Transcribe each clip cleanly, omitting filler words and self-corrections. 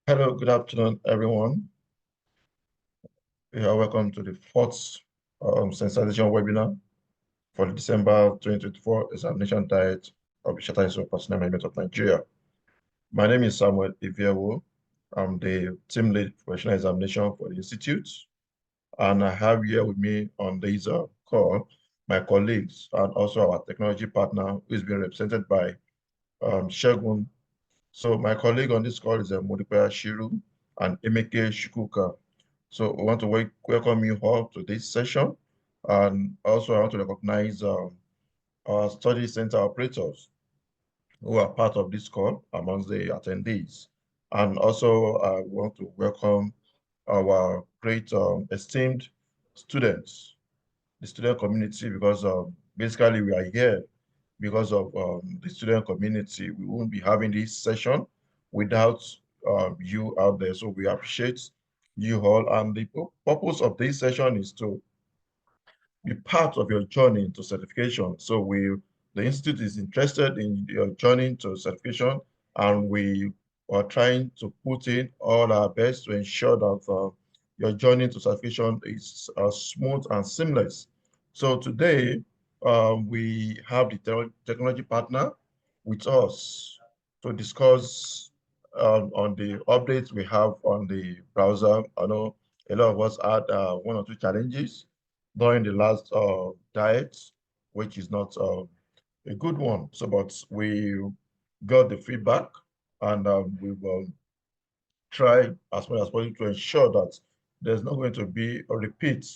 Hello, good afternoon, everyone. You are welcome to the fourth sensitization webinar for the December 2024 examination diet of the Chartered Institute of Personnel Management of Nigeria. My name is Samuel Iviewo. I'm the team lead for professional examination for the Institute. And I have here with me on this call my colleagues and also our technology partner who is being represented by Shegun. So my colleague on this call is Modipe Shiru and Emeke Shukuka. So we want to welcome you all to this session. And also I want to recognize our study center operators who are part of this call amongst the attendees. And also I want to welcome our great esteemed students, the student community, because basically we are here because of the student community. We won't be having this session without you out there. So we appreciate you all. And the purpose of this session is to be part of your journey to certification. So the Institute is interested in your journey to certification, and we are trying to put in all our best to ensure that your journey to certification is smooth and seamless. So today, we have the technology partner with us to discuss on the updates we have on the browser. I know a lot of us had one or two challenges during the last diet, which is not a good one. So, but we got the feedback, and we will try as much as possible to ensure that there's not going to be a repeat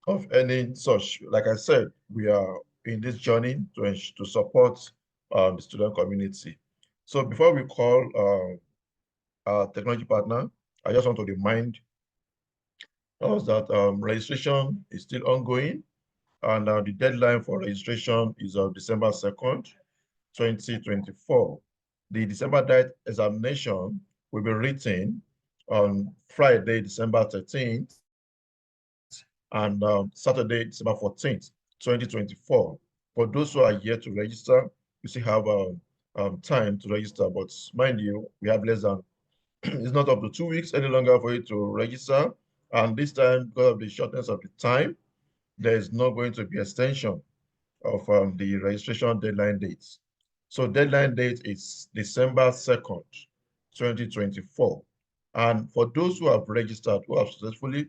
of any such. Like I said, we are in this journey to support the student community. So before we call our technology partner, I just want to remind us that registration is still ongoing, and the deadline for registration is December 2nd, 2024. The December diet examination will be written on Friday, December 13th, and Saturday, December 14th, 2024. For those who are yet to register, you still have time to register, but mind you, we have less than, it's not up to 2 weeks any longer for you to register. And this time, because of the shortness of the time, there is not going to be extension of the registration deadline dates. So deadline date is December 2nd, 2024. And for those who have registered, who have successfully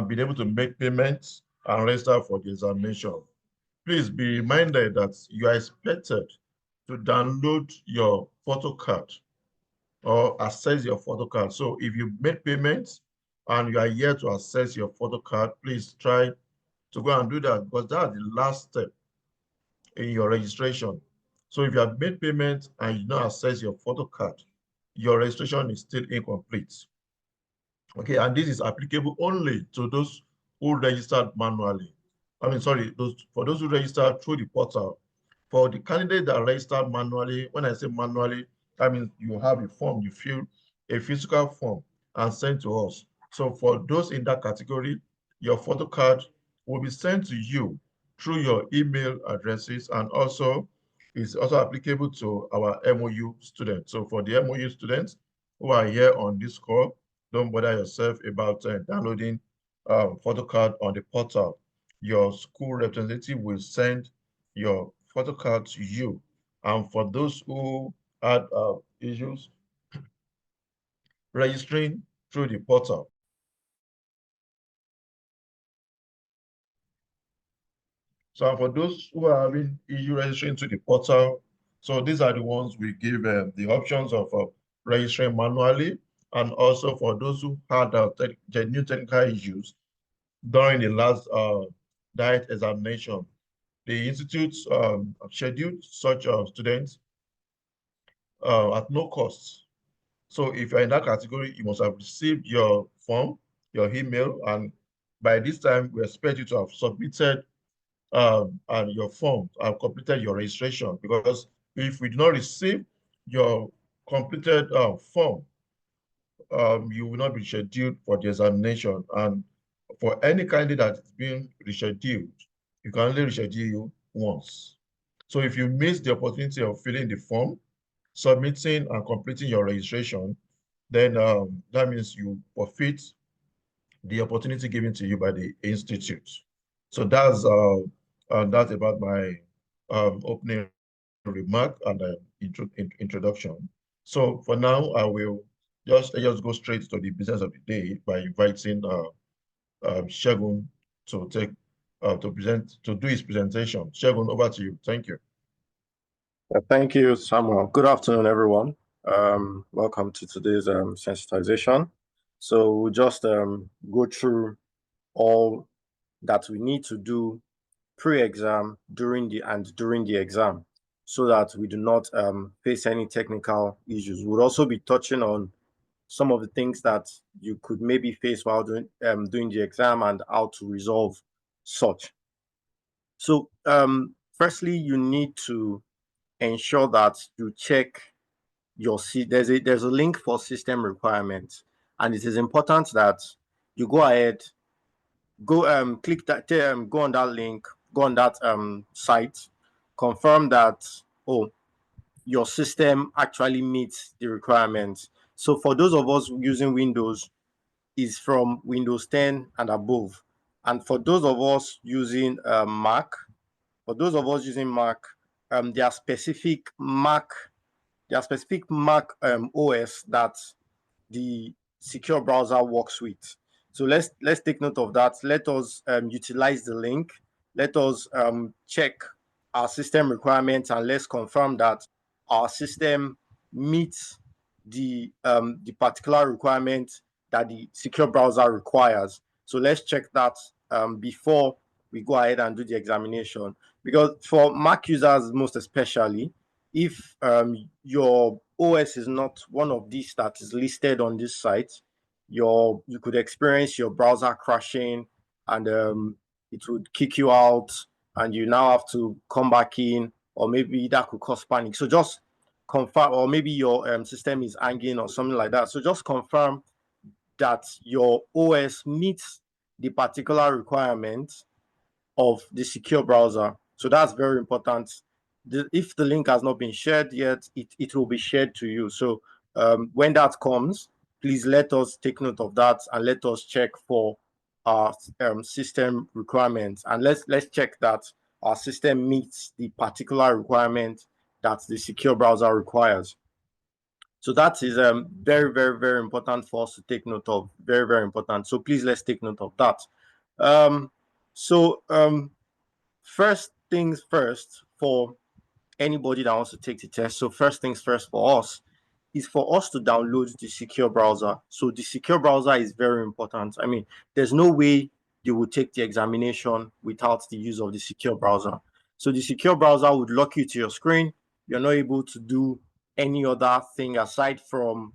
been able to make payments and register for the examination, please be reminded that you are expected to download your photo card or access your photo card. So if you made payments and you are here to access your photo card, please try to go and do that, because that's the last step in your registration. So if you have made payment and you don't access your photo card, your registration is still incomplete. Okay, and this is applicable only to those who registered manually. I mean, sorry, for those who registered through the portal. For the candidate that registered manually, when I say manually, I mean you have a form, you fill a physical form and send to us. So for those in that category, your photo card will be sent to you through your email addresses, and also is also applicable to our MOU students. So for the MOU students who are here on this call, don't bother yourself about downloading photo card on the portal. Your school representative will send your photo card to you. And for those who had issues registering through the portal, so for those who are having issue registering to the portal, so these are the ones we give the options of registering manually, and also for those who had genuine technical issues during the last diet examination. The institutes scheduled such students at no cost. So if you're in that category, you must have received your form, your email, and by this time, we expect you to have submitted and your form and completed your registration, because if we do not receive your completed form, you will not be scheduled for the examination. And for any candidate that is being rescheduled, you can only reschedule you once. So if you miss the opportunity of filling the form, submitting and completing your registration, then that means you forfeit the opportunity given to you by the institute. So that's about my opening remark and introduction. So for now, I will just go straight to the business of the day by inviting Shegun to do his presentation. Shegun, over to you. Thank you. Thank you, Samuel. Good afternoon, everyone. Welcome to today's sensitization. So we'll just go through all that we need to do pre-exam, during the exam, so that we do not face any technical issues. We'll also be touching on some of the things that you could maybe face while doing the exam and how to resolve such. So firstly, you need to ensure that you check your there's a link for system requirements, and it is important that you go ahead, click that, go on that link, go on that site, confirm that your system actually meets the requirements. So for those of us using Windows, is from Windows 10 and above, and for those of us using Mac, there are specific Mac OS that the secure browser works with. So let's take note of that. Let us utilize the link. Let us check our system requirements, and let's confirm that our system meets the particular requirement that the secure browser requires. So let's check that before we go ahead and do the examination. Because for Mac users, most especially, if your OS is not one of these that is listed on this site, you could experience your browser crashing, and it would kick you out, and you now have to come back in, or maybe that could cause panic. So just confirm, or maybe your system is hanging or something like that. So just confirm that your OS meets the particular requirements of the secure browser. So that's very important. If the link has not been shared yet, it will be shared to you. So when that comes, please let us take note of that, and let us check for our system requirements, and let's check that our system meets the particular requirement that the secure browser requires. So that is very, very, very important for us to take note of. Very, very important. So please, let's take note of that. First things first for anybody that wants to take the test. So first things first for us is for us to download the secure browser. So the secure browser is very important. I mean, there's no way you will take the examination without the use of the secure browser. So the secure browser would lock you to your screen. You're not able to do any other thing aside from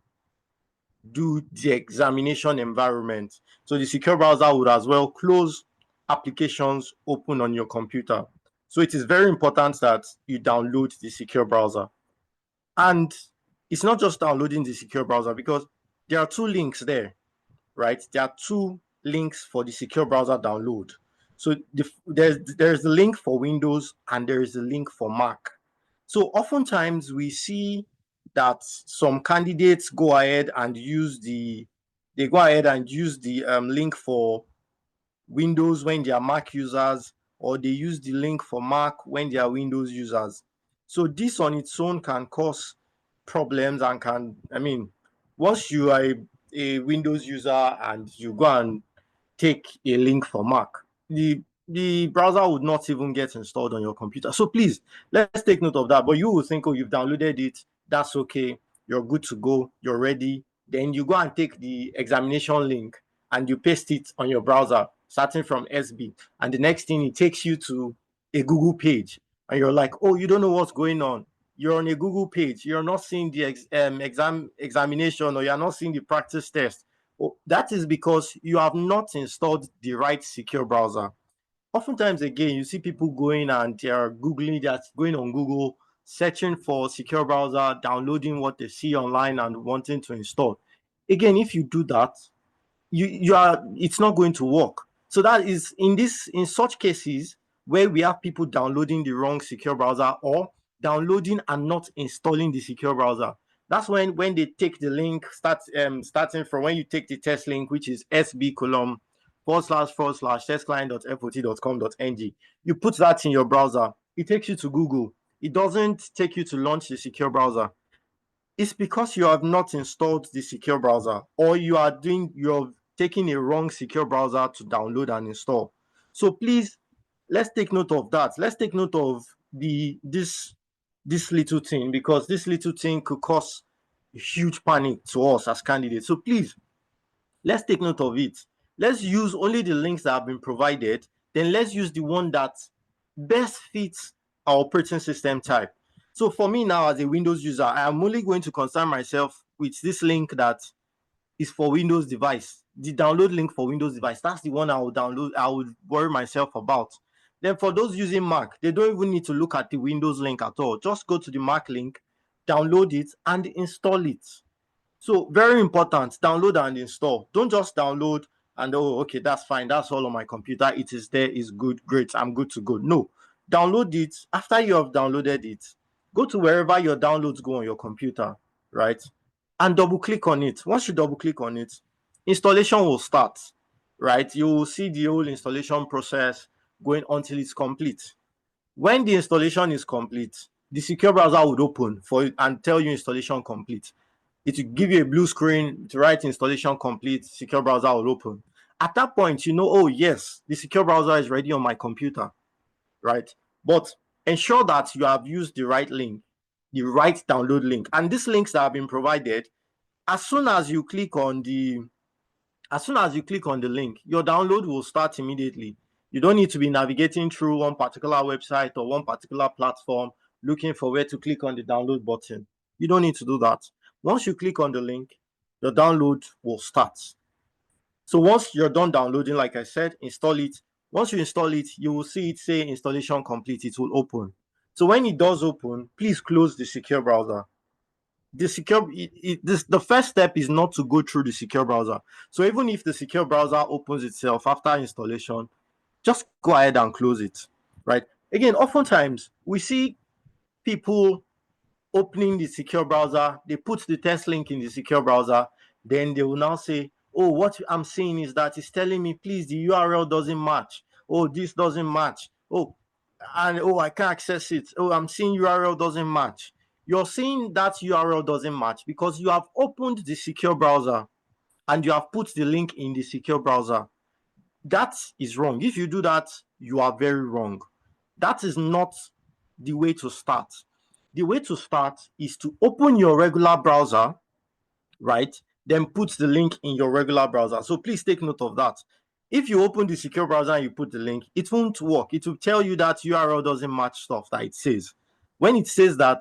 do the examination environment. So the secure browser would as well close applications open on your computer. So it is very important that you download the secure browser. And it's not just downloading the secure browser, because there are two links there, right? There are two links for the secure browser download. So there's the link for Windows, and there is the link for Mac. So oftentimes we see that some candidates go ahead and use the link for Windows when they are Mac users, or they use the link for Mac when they are Windows users. So this on its own can cause problems, and once you are a Windows user and you go and take a link for Mac, the browser would not even get installed on your computer. So please, let's take note of that. But you will think, oh, you've downloaded it, that's okay, you're good to go, you're ready. Then you go and take the examination link and you paste it on your browser, starting from SB. And the next thing, it takes you to a Google page. And you're like, oh, you don't know what's going on. You're on a Google page. You're not seeing the examination, or you're not seeing the practice test. That is because you have not installed the right secure browser. Oftentimes, again, you see people going and they're Googling that, going on Google, searching for secure browser, downloading what they see online and wanting to install. Again, if you do that, it's not going to work. So that is in such cases where we have people downloading the wrong secure browser, or downloading and not installing the secure browser. That's when they take the link, starting from when you take the test link, which is sb://testclient.fot.com.ng. You put that in your browser. It takes you to Google. It doesn't take you to launch the secure browser. It's because you have not installed the secure browser, or you're taking a wrong secure browser to download and install. So please, let's take note of that. Let's take note of this little thing, because this little thing could cause huge panic to us as candidates. So please, let's take note of it. Let's use only the links that have been provided. Then let's use the one that best fits our operating system type. So for me now, as a Windows user, I am only going to concern myself with this link that is for Windows device. The download link for Windows device, that's the one I will download. I will worry myself about. Then for those using Mac, they don't even need to look at the Windows link at all. Just go to the Mac link, download it, and install it. So very important, download and install. Don't just download and, oh, okay, that's fine. That's all on my computer. It is there, it's good, great, I'm good to go. No, download it. After you have downloaded it, go to wherever your downloads go on your computer, right? And double click on it. Once you double click on it, installation will start, right? You will see the whole installation process going until it's complete. When the installation is complete, the secure browser would open for it and tell you installation complete. It will give you a blue screen to write installation complete, secure browser will open. At that point, you know, oh yes, the secure browser is ready on my computer, right? But ensure that you have used the right link, the right download link. And these links that have been provided, as soon as you click on the link, your download will start immediately. You don't need to be navigating through one particular website or one particular platform looking for where to click on the download button. You don't need to do that. Once you click on the link, the download will start. So once you're done downloading, like I said, install it. Once you install it, you will see it say installation complete. It will open. So when it does open, please close the secure browser. The first step is not to go through the secure browser. So even if the secure browser opens itself after installation, just go ahead and close it, right? Again, oftentimes we see people opening the secure browser, they put the test link in the secure browser, then they will now say, oh, what I'm seeing is that it's telling me, please, the URL doesn't match. Oh, this doesn't match. Oh, and oh, I can't access it. Oh, I'm seeing URL doesn't match. You're seeing that URL doesn't match because you have opened the secure browser and you have put the link in the secure browser. That is wrong. If you do that, you are very wrong. That is not the way to start. The way to start is to open your regular browser, right? Then put the link in your regular browser. So please take note of that. If you open the secure browser and you put the link, it won't work. It will tell you that URL doesn't match stuff that it says. When it says that,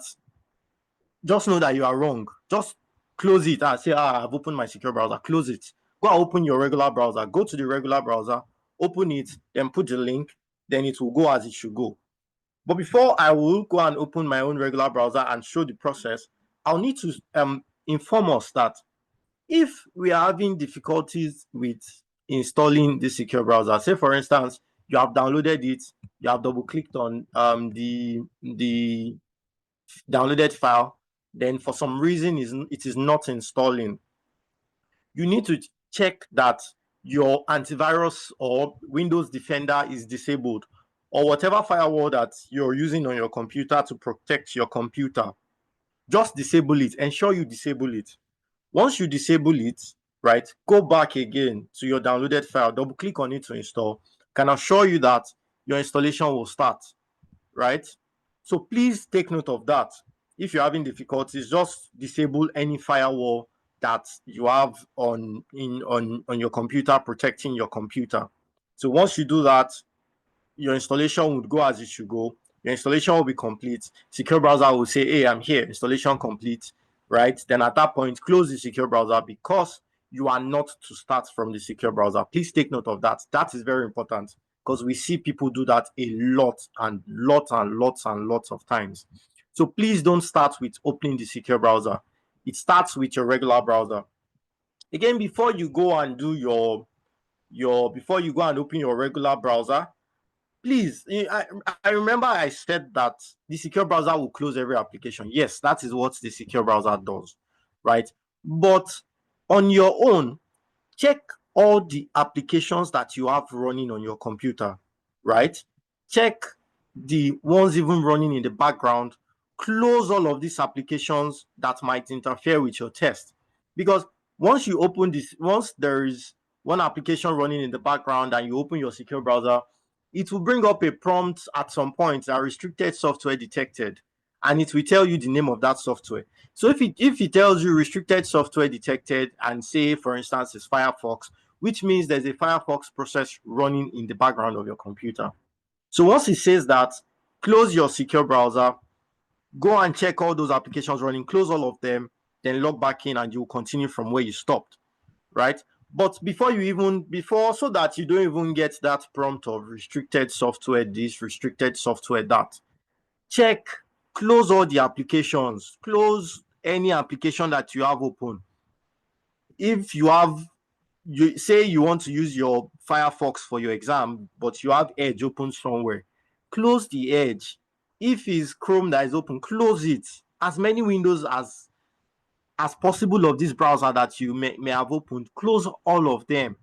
just know that you are wrong. Just close it and say, I've opened my secure browser. Close it. Go and open your regular browser. Go to the regular browser, open it, then put the link, then it will go as it should go. But before I will go and open my own regular browser and show the process, I'll need to inform us that if we are having difficulties with installing the secure browser, say for instance, you have downloaded it, you have double clicked on the downloaded file, then for some reason it is not installing, you need to check that your antivirus or Windows Defender is disabled, or whatever firewall that you're using on your computer to protect your computer. Just disable it. Ensure you disable it. Once you disable it, right, go back again to your downloaded file, double click on it to install. Can assure you that your installation will start, right? So please take note of that. If you're having difficulties, just disable any firewall that you have on your computer, protecting your computer. So once you do that, your installation would go as it should go. Your installation will be complete. Secure browser will say, hey, I'm here, installation complete, right? Then at that point, close the secure browser because you are not to start from the secure browser. Please take note of that. That is very important because we see people do that a lot and lots of times. So please don't start with opening the secure browser. It starts with your regular browser. Again, before you go and do before you go and open your regular browser, please, I remember I said that the secure browser will close every application. Yes, that is what the secure browser does, right? But on your own, check all the applications that you have running on your computer, right? Check the ones even running in the background. Close all of these applications that might interfere with your test. Because once you open this, once there is one application running in the background and you open your secure browser, it will bring up a prompt at some point that restricted software detected, and it will tell you the name of that software. So if it tells you restricted software detected and say, for instance, it's Firefox, which means there's a Firefox process running in the background of your computer. So once it says that, close your secure browser, go and check all those applications running, close all of them, then log back in and you'll continue from where you stopped, right? But before, so that you don't even get that prompt of restricted software this, restricted software that, check, close all the applications, close any application that you have open. If you say you want to use your Firefox for your exam, but you have Edge open somewhere, close the Edge. If it's Chrome that is open, close it. As many windows as possible of this browser that you may have opened, close all of them,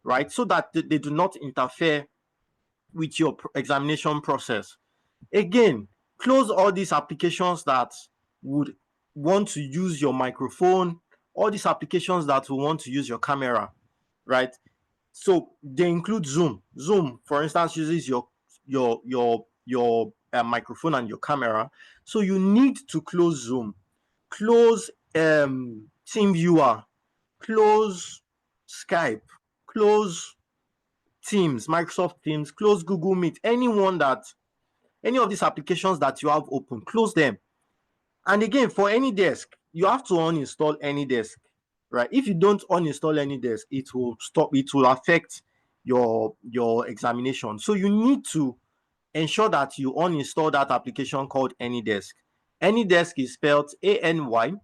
right? So that they do not interfere with your examination process. Again, close all these applications that would want to use your microphone, all these applications that will want to use your camera, right? So they include Zoom. Zoom, for instance, uses your microphone and your camera. So you need to close Zoom, close TeamViewer, close Skype, close Teams, Microsoft Teams, close Google Meet. Any of these applications that you have open, close them. And again, for AnyDesk, you have to uninstall AnyDesk, right? If you don't uninstall AnyDesk, it will affect your examination. So you need to ensure that you uninstall that application called AnyDesk. AnyDesk is spelled ANYDESK.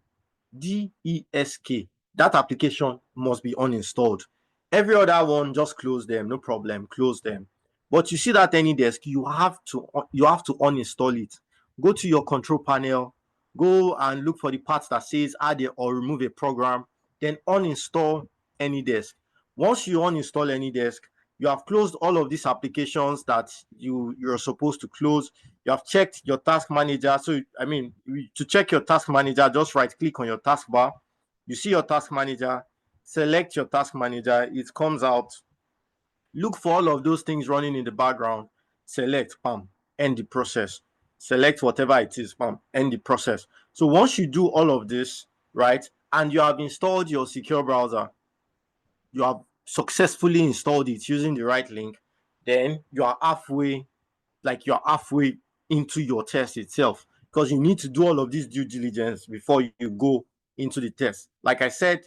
That application must be uninstalled. Every other one, just close them, no problem, close them. But you see that AnyDesk, you have to uninstall it. Go to your control panel, go and look for the part that says add or remove a program, then uninstall AnyDesk. Once you uninstall AnyDesk, you have closed all of these applications that you're supposed to close. You have checked your task manager. So, I mean, to check your task manager, just right click on your taskbar. You see your task manager, select your task manager. It comes out. Look for all of those things running in the background. Select, bam, end the process. Select whatever it is, bam, end the process. So once you do all of this, right, and you have installed your secure browser, you have successfully installed it using the right link, then you're halfway into your test itself, because you need to do all of this due diligence before you go into the test. Like I said,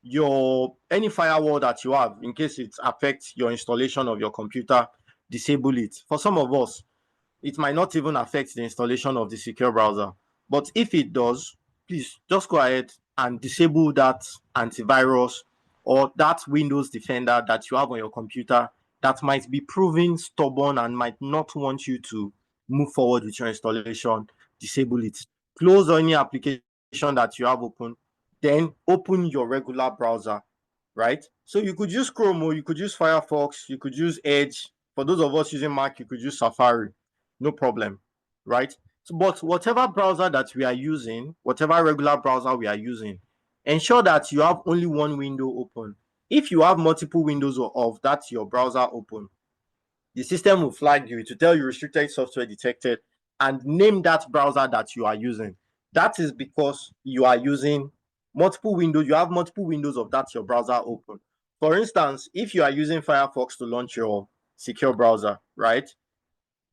your any firewall that you have, in case it affects your installation of your computer, disable it. For some of us, it might not even affect the installation of the secure browser. But if it does, please just go ahead and disable that antivirus or that Windows Defender that you have on your computer that might be proving stubborn and might not want you to move forward with your installation. Disable it. Close any application that you have open, then open your regular browser, right? So you could use Chrome, or you could use Firefox, you could use Edge. For those of us using Mac, you could use Safari, no problem, right? So, but whatever browser that we are using, whatever regular browser we are using, ensure that you have only one window open. If you have multiple windows of that your browser open, the system will flag you to tell you restricted software detected and name that browser that you are using. That is because you are using multiple windows. You have multiple windows of that your browser open. For instance, if you are using Firefox to launch your secure browser, right?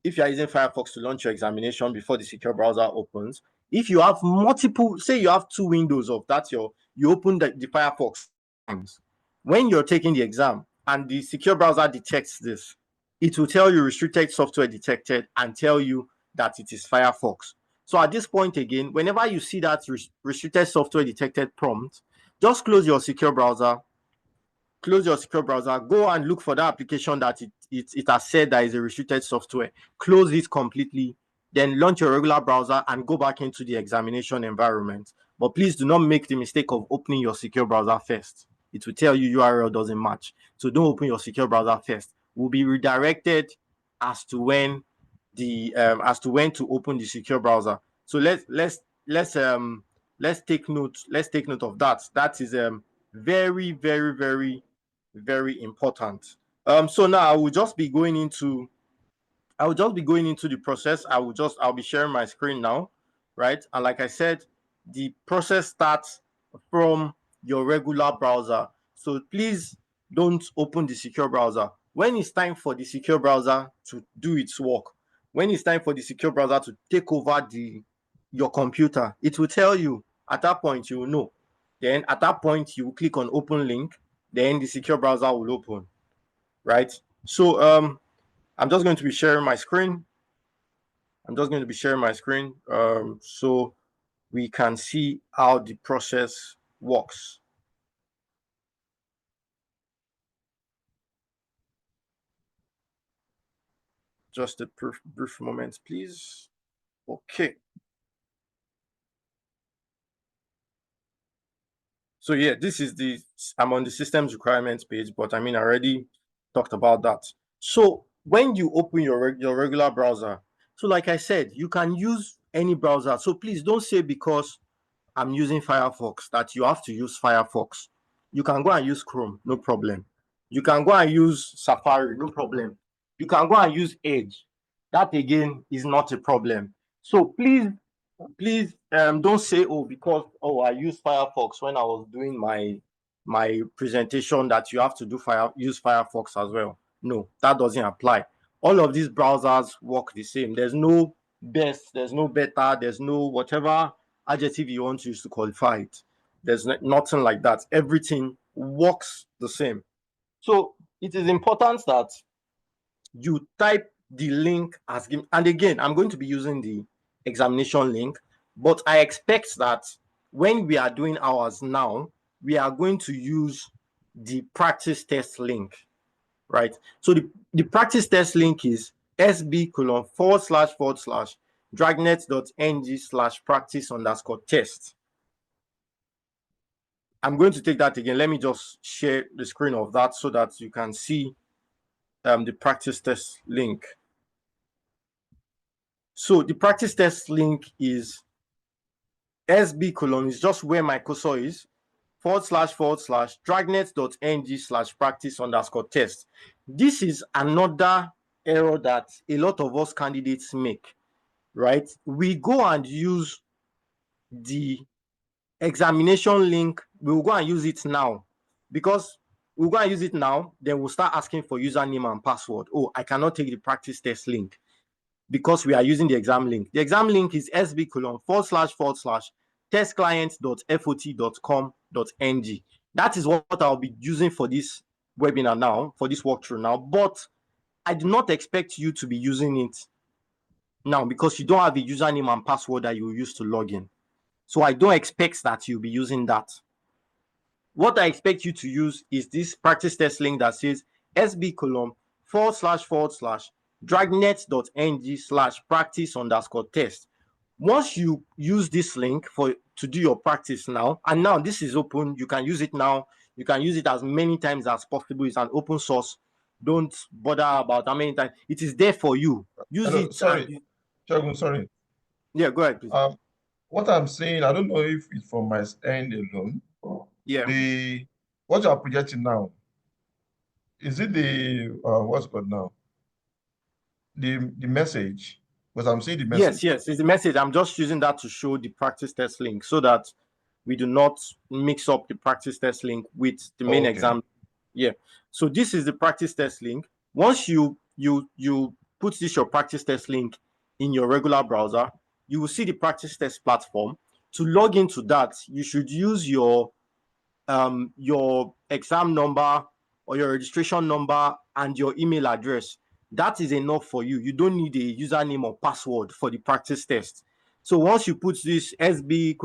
If you are using Firefox to launch your examination before the secure browser opens, if you have multiple, say you have two windows of that, you open the Firefox when you're taking the exam and the secure browser detects this, it will tell you restricted software detected and tell you that it is Firefox. So at this point again, whenever you see that restricted software detected prompt, just close your secure browser, close your secure browser, go and look for the application that it has said that is a restricted software, close it completely, then launch your regular browser and go back into the examination environment. But please do not make the mistake of opening your secure browser first. It will tell you URL doesn't match. So don't open your secure browser first. We'll be redirected as to when to open the secure browser. So let's take note of that. That is very, very, very, very important. So now I will just be going into the process. I'll be sharing my screen now, right? And like I said, the process starts from your regular browser. So please don't open the secure browser. When it's time for the secure browser to do its work, when it's time for the secure browser to take over your computer, it will tell you. At that point, you will know. Then at that point, you will click on open link. Then the secure browser will open, right? So I'm just going to be sharing my screen. So we can see how the process works. Just a brief moment, please. Okay. So yeah, I'm on the systems requirements page, but I mean, I already talked about that. So when you open your regular browser, so like I said, you can use any browser. So please don't say because I'm using Firefox that you have to use Firefox. You can go and use Chrome, no problem. You can go and use Safari, no problem. You can go and use Edge. That again is not a problem. So please don't say, oh, because I used Firefox when I was doing my presentation, that you have to use Firefox as well. No, that doesn't apply. All of these browsers work the same. There's no best, there's no better, there's no whatever adjective you want to use to qualify it. There's nothing like that. Everything works the same. So it is important that you type the link as given. And again, I'm going to be using the examination link, but I expect that when we are doing ours now, we are going to use the practice test link, right? So the practice test link is sb://dragnet.ng/practice_test. I'm going to take that again. Let me just share the screen of that so that you can see the practice test link. So the practice test link is sb:// is just where my cursor is, //dragnet.ng/practice_test. This is another error that a lot of us candidates make, right? We go and use the examination link. We'll go and use it now, because we'll go and use it now, then we'll start asking for username and password. Oh, I cannot take the practice test link because we are using the exam link. The exam link is sb://testclient.fot.com.ng. That is what I'll be using for this webinar now, for this walkthrough now. But I do not expect you to be using it now because you don't have a username and password that you will use to log in. So I don't expect that you'll be using that. What I expect you to use is this practice test link that says sb://dragnet.ng/practice_test. Once you use this link to do your practice now, and now this is open, you can use it now. You can use it as many times as possible. It's an open source. Don't bother about how many times. It is there for you. Use Hello, it. sorry, Shagun, sorry. Yeah, go ahead, please. What I'm saying, I don't know if it's from my end alone. Yeah. What you are projecting now, is it the what's it called now? The message, because I'm seeing the message. Yes, it's the message. I'm just using that to show the practice test link so that we do not mix up the practice test link with the main exam. Yeah. So this is the practice test link. Once you put your practice test link in your regular browser, you will see the practice test platform. To log into that, you should use your exam number or your registration number and your email address. That is enough for you. You don't need a username or password for the practice test. So once you put this sb://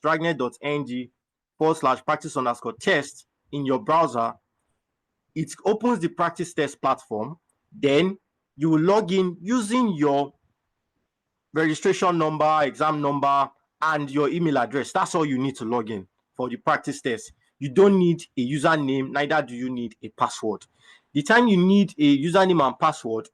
dragnet.ng /practice_test, in your browser, it opens the practice test platform. Then you will log in using your registration number, exam number, and your email address. That's all you need to log in for the practice test. You don't need a username, neither do you need a password. The time you need a username and password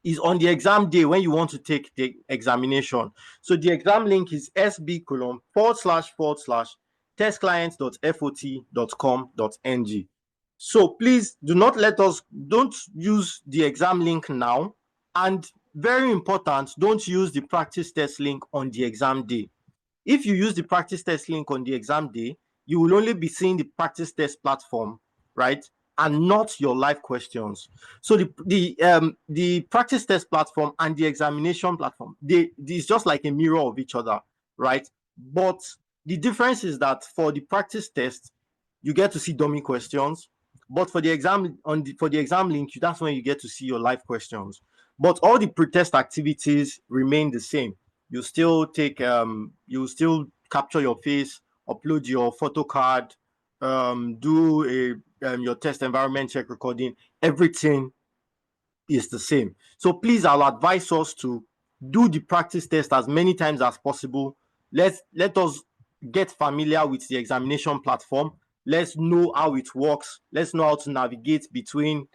is on the exam day when you want to take the examination. So the exam link is sb://testclients.fot.com.ng. So please don't use the exam link now. And very important, don't use the practice test link on the exam day. If you use the practice test link on the exam day, you will only be seeing the practice test platform, right? And not your live questions. So the practice test platform and the examination platform, it's just like a mirror of each other, right? But the difference is that for the practice test, you get to see dummy questions. But for the exam link, that's when you get to see your live questions. But all the pretest activities remain the same. You still capture your face, upload your photo card, do your test environment check recording. Everything is the same. So please, I'll advise us to do the practice test as many times as possible. Let us get familiar with the examination platform. Let's know how it works. Let's know how to navigate between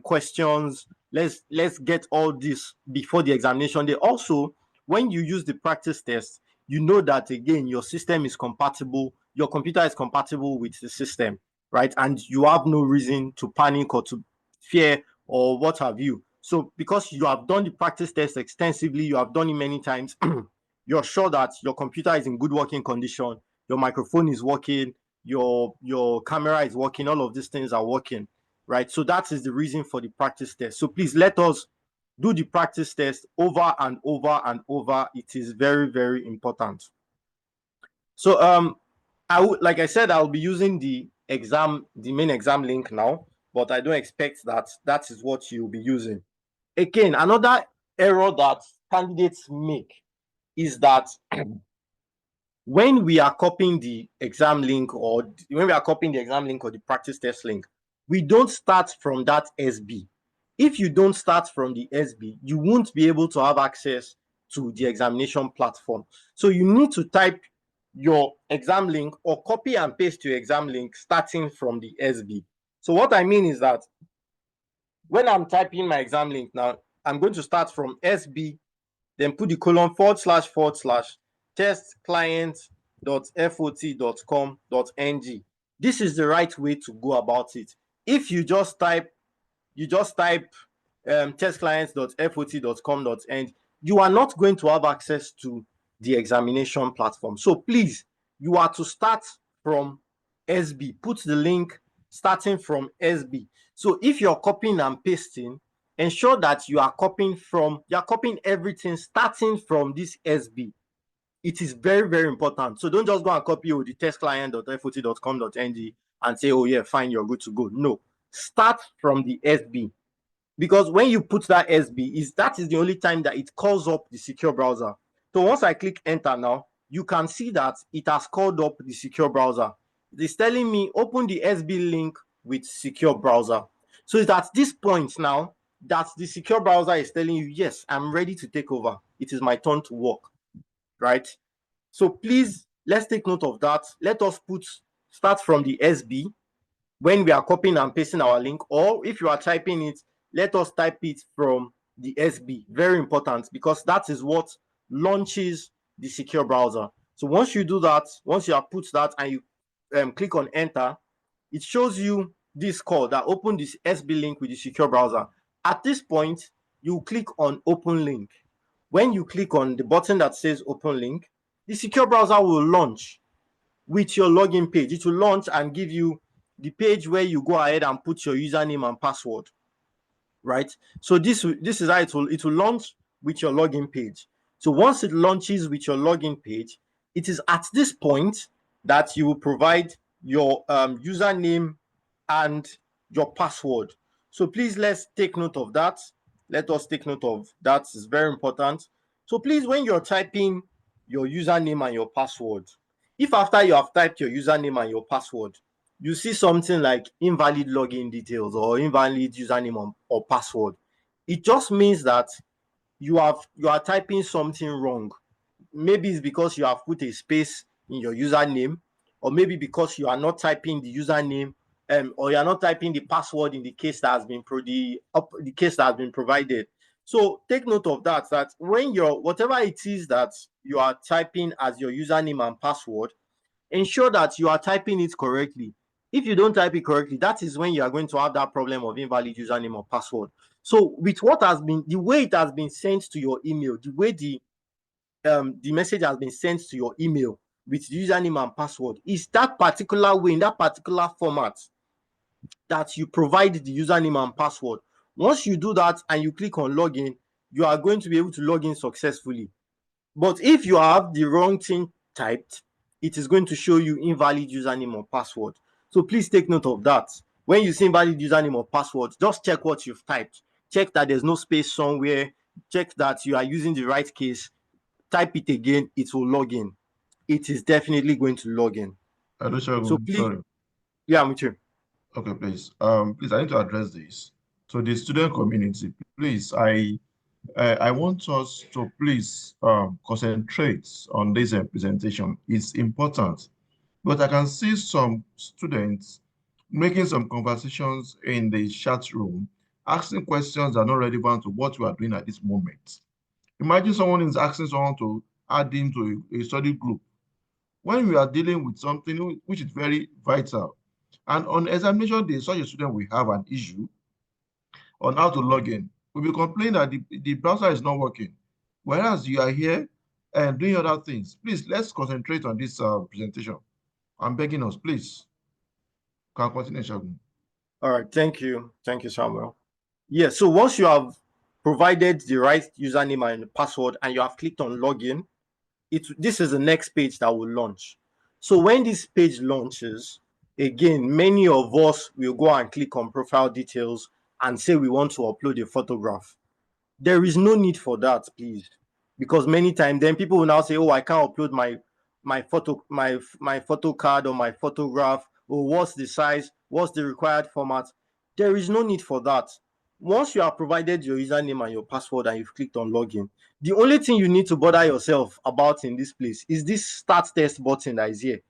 questions. Let's get all this before the examination day. Also, when you use the practice test, you know that again your system is compatible, your computer is compatible with the system, right? And you have no reason to panic or to fear or what have you. So because you have done the practice test extensively, you have done it many times, you're sure that your computer is in good working condition, your microphone is working, your camera is working, all of these things are working, right? So that is the reason for the practice test. So please let us do the practice test over and over and over. It is very, very important. So like I said, I'll be using the main exam link now, but I don't expect that is what you'll be using. Again, another error that candidates make is that when we are copying the exam link or the practice test link, we don't start from that SB. If you don't start from the SB, you won't be able to have access to the examination platform. So you need to type your exam link or copy and paste your exam link starting from the SB. So what I mean is that when I'm typing my exam link now, I'm going to start from SB, then put the colon / test client.fot.com.ng. This is the right way to go about it. If you just type test clients.fot.com.ng, you are not going to have access to the examination platform. So please, you are to start from SB. Put the link starting from SB. So if you're copying and pasting, ensure that you are copying everything starting from this SB. It is very, very important. So don't just go and copy the test client.fot.com.ng and say, oh yeah, fine, you're good to go. No, start from the SB. Because when you put that SB, that is the only time that it calls up the secure browser. So once I click enter now, you can see that it has called up the secure browser. It is telling me open the SB link with secure browser. So it's at this point now that the secure browser is telling you, yes, I'm ready to take over. It is my turn to work, right? So please, let's take note of that. Let us start from the SB when we are copying and pasting our link, or if you are typing it, let us type it from the SB. Very important, because that is what launches the secure browser. So once you do that, once you have put that and you click on enter, it shows you this call that open this SB link with the secure browser. At this point, you click on open link. When you click on the button that says open link, the secure browser will launch with your login page. It will launch and give you the page where you go ahead and put your username and password, right? So this is how it will launch with your login page. So once it launches with your login page, it is at this point that you will provide your username and your password. So please, let's take note of that. Let us take note of that. It's very important. So please, when you're typing your username and your password, if after you have typed your username and your password, you see something like invalid login details or invalid username or password, it just means that you are typing something wrong. Maybe it's because you have put a space in your username, or maybe because you are not typing the username, or you are not typing the password in the case that has been the case that has been provided. So take note of that. That when you're whatever it is that you are typing as your username and password, ensure that you are typing it correctly. If you don't type it correctly, that is when you are going to have that problem of invalid username or password. So with what has been the way it has been sent to your email, the way the message has been sent to your email with the username and password is that particular way, in that particular format, that you provide the username and password. Once you do that and you click on login, you are going to be able to log in successfully. But if you have the wrong thing typed, it is going to show you invalid username or password. So please take note of that. When you see invalid username or password, just check what you've typed. Check that there's no space somewhere. Check that you are using the right case. Type it again, it will log in. It is definitely going to log in. Hello, So Shagun. please, Sorry. yeah, I'm with you. Okay, please. Please, I need to address this. So the student community, please, I want us to please concentrate on this presentation. It's important. But I can see some students making some conversations in the chat room, asking questions that are not relevant to what we are doing at this moment. Imagine someone is asking someone to add him to a study group when we are dealing with something which is very vital. And on examination day, such a student will have an issue on how to log in. We'll be complaining that the browser is not working, whereas you are here and doing other things. Please, let's concentrate on this presentation. I'm begging us, please. Can continue, Shagun. All right, thank you. Thank you, Samuel. Yeah, so once you have provided the right username and password and you have clicked on login, this is the next page that will launch. So when this page launches, again, many of us will go and click on profile details and say we want to upload a photograph. There is no need for that, please, because many times then people will now say, oh, I can't upload my photo card or my photograph, or what's the size, what's the required format. There is no need for that. Once you have provided your username and your password and you've clicked on login, the only thing you need to bother yourself about in this place is this start test button that is here.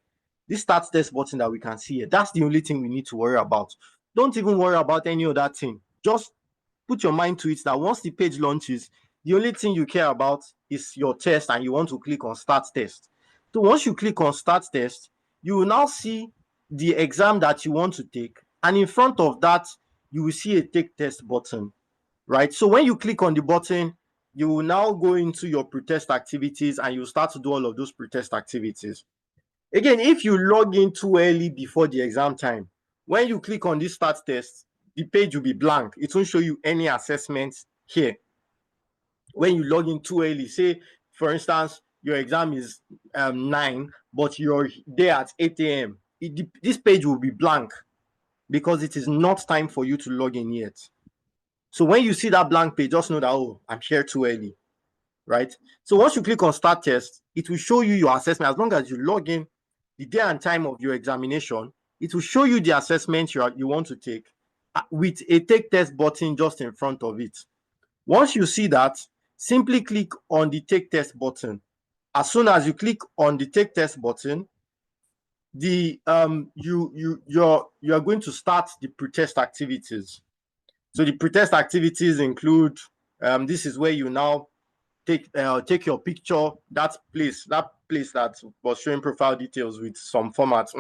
This start test button that we can see here, that's the only thing we need to worry about. Don't even worry about any other thing. Just put your mind to it that once the page launches, the only thing you care about is your test and you want to click on start test. So once you click on start test, you will now see the exam that you want to take, and in front of that you will see a take test button, right? So when you click on the button, you will now go into your pretest activities and you start to do all of those pretest activities. Again, if you log in too early before the exam time, when you click on this start test, the page will be blank. It won't show you any assessments here. When you log in too early, say, for instance, your exam is 9, but you're there at 8 a.m., this page will be blank because it is not time for you to log in yet. So when you see that blank page, just know that, oh, I'm here too early, right? So once you click on start test, it will show you your assessment. As long as you log in the day and time of your examination, it will show you the assessment you want to take with a take test button just in front of it. Once you see that, simply click on the take test button. As soon as you click on the take test button, you're going to start the pretest activities. So the pretest activities include this is where you now take your picture. That place that was showing profile details with some formats.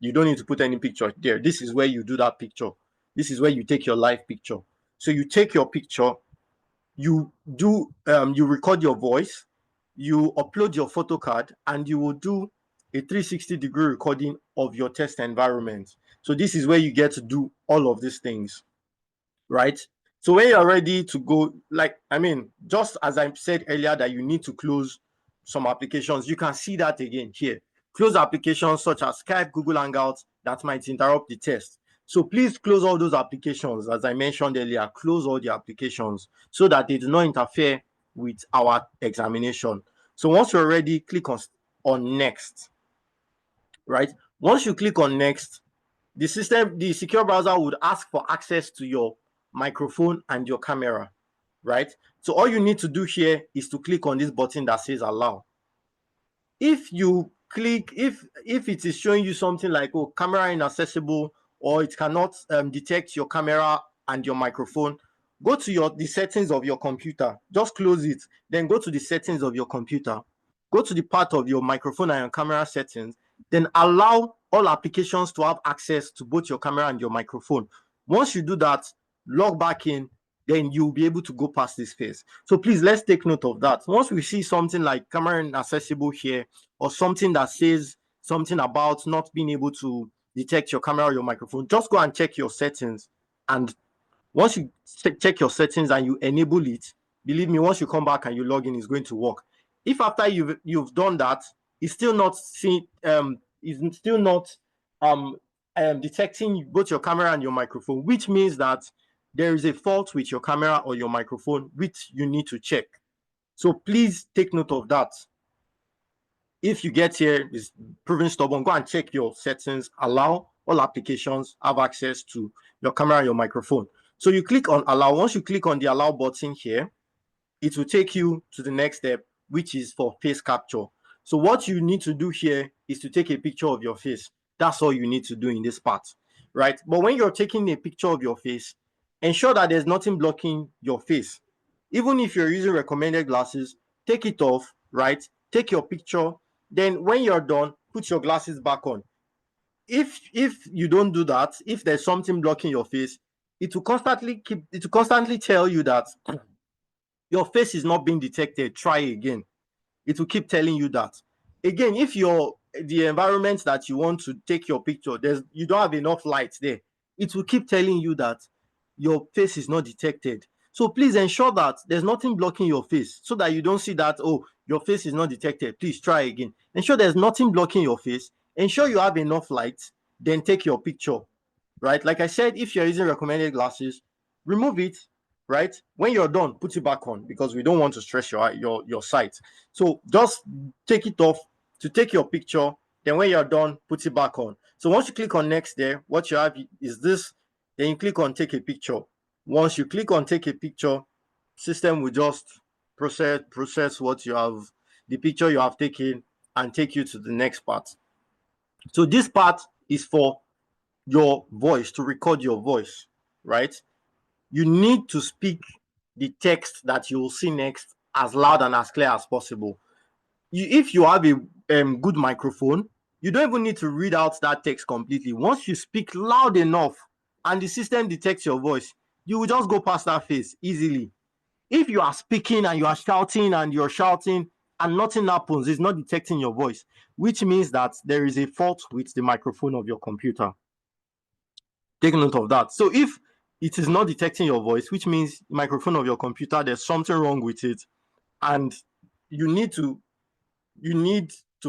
You don't need to put any picture there. This is where you do that picture. This is where you take your live picture. So you take your picture, you record your voice, you upload your photo card, and you will do a 360-degree recording of your test environment. So this is where you get to do all of these things, right? So when you're ready to go, just as I said earlier that you need to close some applications, you can see that again here. Close applications such as Skype, Google Hangouts that might interrupt the test. So please close all those applications. As I mentioned earlier, close all the applications so that they do not interfere with our examination. So once you're ready, click on next, right? Once you click on next, the secure browser would ask for access to your microphone and your camera, right? So all you need to do here is to click on this button that says allow. If you click, if it is showing you something like, oh, camera inaccessible, or it cannot detect your camera and your microphone, go to the settings of your computer. Just close it, then go to the settings of your computer. Go to the part of your microphone and your camera settings, then allow all applications to have access to both your camera and your microphone. Once you do that, log back in, then you'll be able to go past this phase. So please, let's take note of that. Once we see something like camera inaccessible here, or something that says something about not being able to detect your camera or your microphone, just go and check your settings. And once you check your settings and you enable it, believe me, once you come back and you log in, it's going to work. If after you've done that, it's still not detecting both your camera and your microphone, which means that there is a fault with your camera or your microphone, which you need to check. So please take note of that. If you get here, is proving stubborn, go and check your settings, allow all applications have access to your camera and your microphone. So you click on allow. Once you click on the allow button here, it will take you to the next step, which is for face capture. So what you need to do here is to take a picture of your face. That's all you need to do in this part, right? But when you're taking a picture of your face, ensure that there's nothing blocking your face. Even if you're using recommended glasses, take it off, right? Take your picture. Then when you're done, put your glasses back on. If you don't do that, if there's something blocking your face, it will constantly tell you that your face is not being detected. Try again. It will keep telling you that. Again, if the environment that you want to take your picture, you don't have enough light there, it will keep telling you that your face is not detected. So please ensure that there's nothing blocking your face, so that you don't see that, oh, your face is not detected. Please try again. Ensure there's nothing blocking your face. Ensure you have enough light, then take your picture, right? Like I said, if you're using recommended glasses, remove it, right? When you're done, put it back on, because we don't want to stress your sight. So just take it off to take your picture. Then when you're done, put it back on. So once you click on next there, what you have is this. Then you click on take a picture. Once you click on take a picture, system will just process what you have, the picture you have taken, and take you to the next part. So this part is for your voice, to record your voice, right? You need to speak the text that you will see next as loud and as clear as possible. If you have a good microphone, you don't even need to read out that text completely. Once you speak loud enough and the system detects your voice, you will just go past that phase easily. If you are speaking and you're shouting and nothing happens, it's not detecting your voice, which means that there is a fault with the microphone of your computer. Take note of that. So if it is not detecting your voice, which means the microphone of your computer, there's something wrong with it, and you need to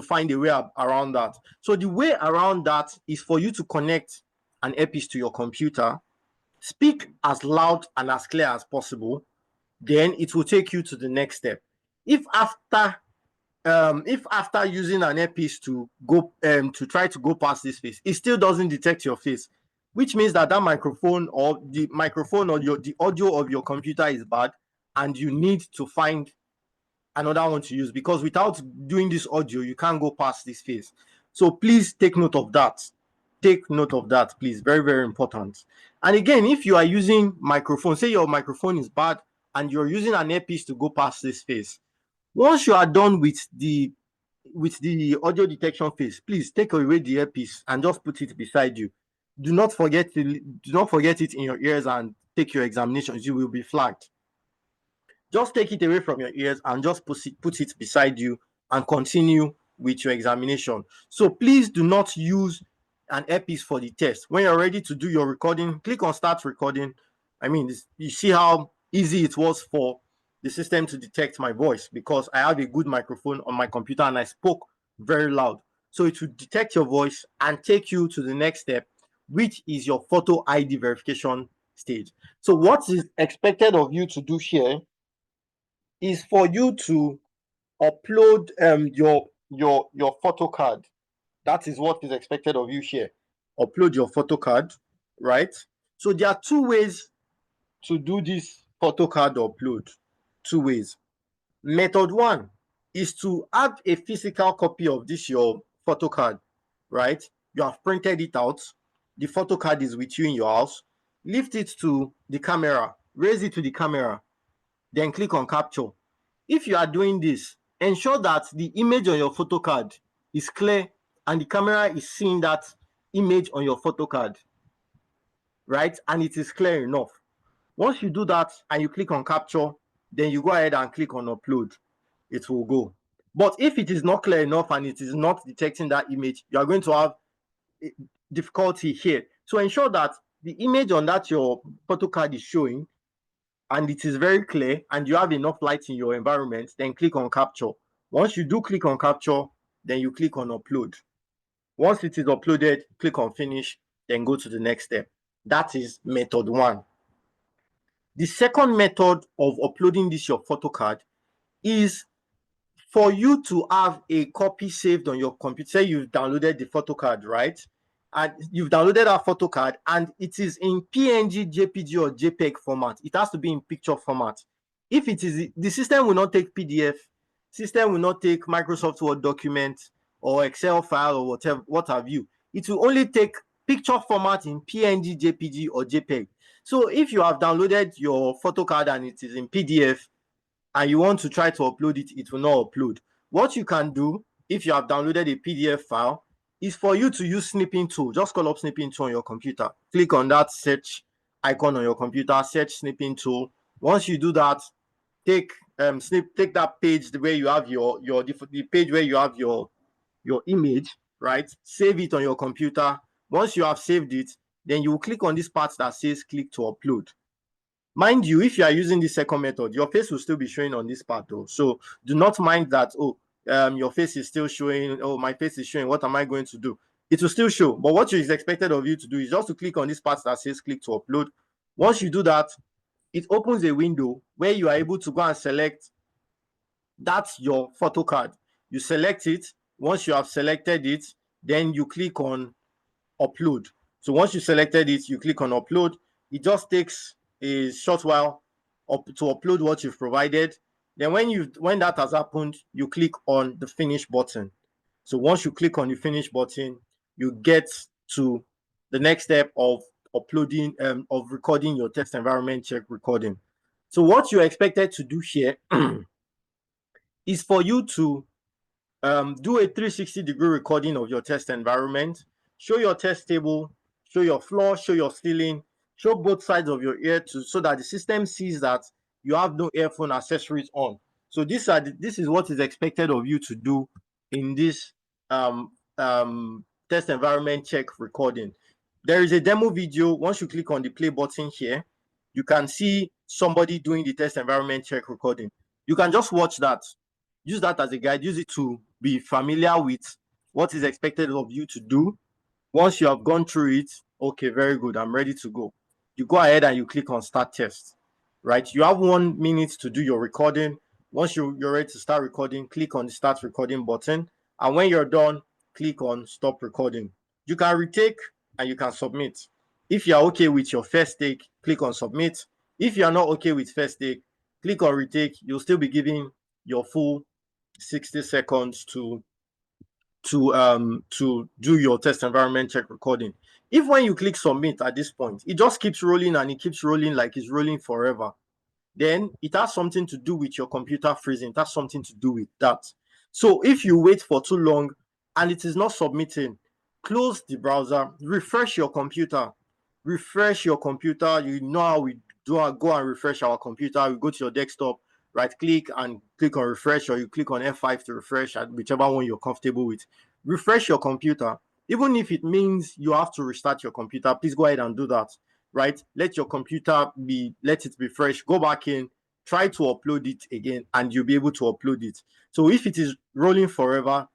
find a way around that. So the way around that is for you to connect an earpiece to your computer, speak as loud and as clear as possible, then it will take you to the next step. If after using an earpiece to try to go past this phase, it still doesn't detect your face, which means that microphone or the audio of your computer is bad, and you need to find another one to use, because without doing this audio, you can't go past this phase. So please take note of that. Take note of that, please. Very, very important. And again, if you are using microphone, say your microphone is bad and you're using an earpiece to go past this phase, once you are done with the audio detection phase, please take away the earpiece and just put it beside you. Do not forget it in your ears and take your examinations. You will be flagged. Just take it away from your ears and just put it beside you and continue with your examination. So please do not use an earpiece for the test. When you're ready to do your recording, click on start recording. I mean, you see how easy it was for the system to detect my voice, because I have a good microphone on my computer and I spoke very loud. So it will detect your voice and take you to the next step, which is your photo ID verification stage. So what is expected of you to do here is for you to upload your photo card. That is what is expected of you here. upload your photo card, right? So there are two ways to do this photo card upload. Two ways. Method one is to have a physical copy of this your photo card, right? You have printed it out. The photo card is with you in your house. Lift it to the camera, raise it to the camera, then click on capture. If you are doing this, ensure that the image on your photo card is clear and the camera is seeing that image on your photo card, right? And it is clear enough. Once you do that and you click on capture, then you go ahead and click on upload. It will go. But if it is not clear enough and it is not detecting that image, you are going to have difficulty here. So ensure that the image on that your photo card is showing and it is very clear and you have enough light in your environment, then click on capture. Once you do click on capture, then you click on upload. Once it is uploaded, click on finish, then go to the next step. That is method one. The second method of uploading this your photo card is for you to have a copy saved on your computer. Say you've downloaded the photo card, right? And you've downloaded that photo card and it is in PNG, JPG, or JPEG format. It has to be in picture format. If it is, the system will not take PDF, system will not take Microsoft Word document or Excel file or whatever, what have you. It will only take picture format in PNG, JPG, or JPEG. So if you have downloaded your photo card and it is in PDF, and you want to try to upload it, it will not upload. What you can do if you have downloaded a PDF file is for you to use snipping tool. Just call up snipping tool on your computer. Click on that search icon on your computer, search snipping tool. Once you do that, take that page where you have the page where you have your image, right? Save it on your computer. Once you have saved it, then you will click on this part that says click to upload. Mind you, if you are using the second method, your face will still be showing on this part though. So do not mind that, your face is still showing, my face is showing, what am I going to do? It will still show, but what is expected of you to do is just to click on this part that says click to upload. Once you do that, it opens a window where you are able to go and select that's your photo card. You select it. Once you have selected it, then you click on upload. So once you selected it, you click on upload. It just takes a short while to upload what you've provided. Then when that has happened, you click on the finish button. So once you click on the finish button, you get to the next step of uploading, of recording your test environment check recording. So what you're expected to do here is for you to do a 360-degree recording of your test environment, show your test table, show your floor, show your ceiling, show both sides of your ear so that the system sees that you have no earphone accessories on. So this is what is expected of you to do in this test environment check recording. There is a demo video. Once you click on the play button here, you can see somebody doing the test environment check recording. You can just watch that. Use that as a guide. Use it to be familiar with what is expected of you to do. Once you have gone through it, okay, very good, I'm ready to go. You go ahead and you click on start test, right? You have 1 minute to do your recording. Once you're ready to start recording, click on the start recording button. And when you're done, click on stop recording. You can retake and you can submit. If you're okay with your first take, click on submit. If you're not okay with first take, click on retake. You'll still be giving your full 60 seconds to do your test environment check recording. If when you click submit at this point, it just keeps rolling and it keeps rolling like it's rolling forever, then it has something to do with your computer freezing. It has something to do with that. So if you wait for too long and it is not submitting, close the browser, refresh your computer. You know how we do go and refresh our computer. We go to your desktop, right click and click on refresh, or you click on F5 to refresh, at whichever one you're comfortable with. Refresh your computer. Even if it means you have to restart your computer, please go ahead and do that, right? Let your computer let it be fresh. Go back in, try to upload it again, and you'll be able to upload it. So if it is rolling forever,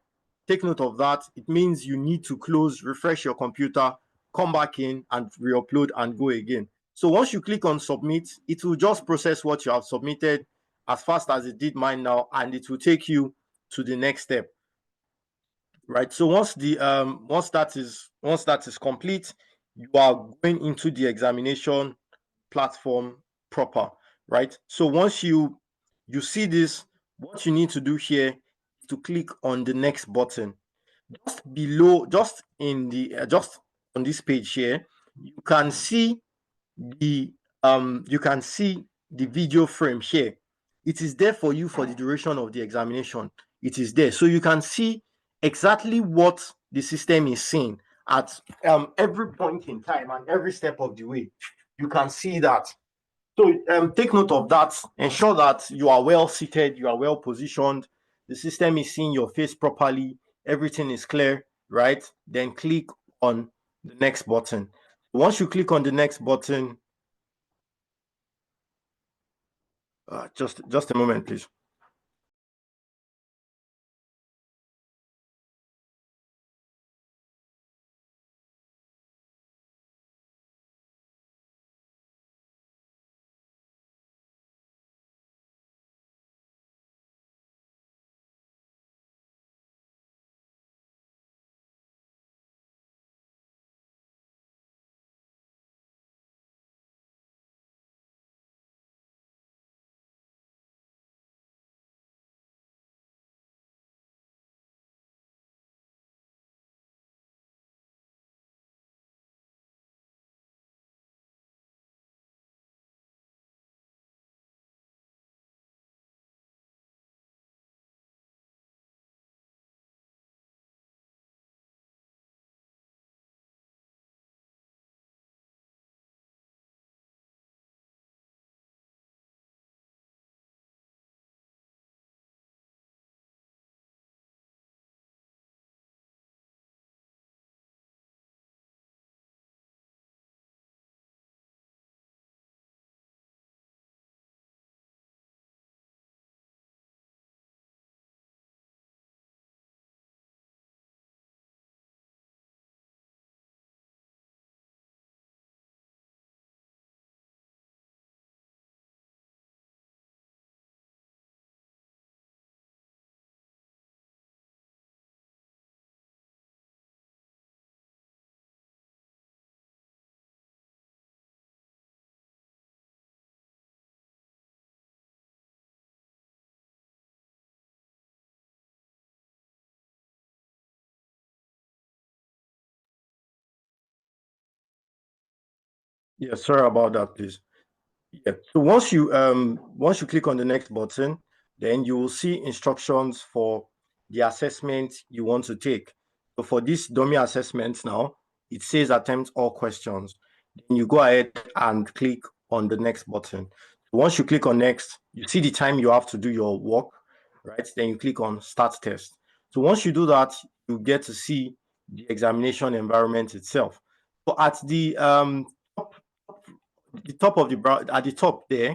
take note of that. It means you need to close, refresh your computer, come back in and re-upload and go again. So once you click on submit, it will just process what you have submitted as fast as it did mine now, and it will take you to the next step. right? So once that is complete, you are going into the examination platform proper, right? So once you see this, what you need to do here is to click on the next button. Just below, just in the just on this page here, you can see the video frame here. It is there for you for the duration of the examination. It is there, so you can see exactly what the system is seeing at every point in time and every step of the way. You can see that. So take note of that. Ensure that you are well seated, you are well positioned, the system is seeing your face properly, everything is clear, right? Then click on the next button. Once you click on the next button, just a moment, please. Yeah, sorry about that, please. Yeah. So once you click on the next button, then you will see instructions for the assessment you want to take. So for this dummy assessment now, it says attempt all questions. Then you go ahead and click on the next button. Once you click on next, you see the time you have to do your work, right? Then you click on start test. So once you do that, you get to see the examination environment itself. So at the top of the at the top there,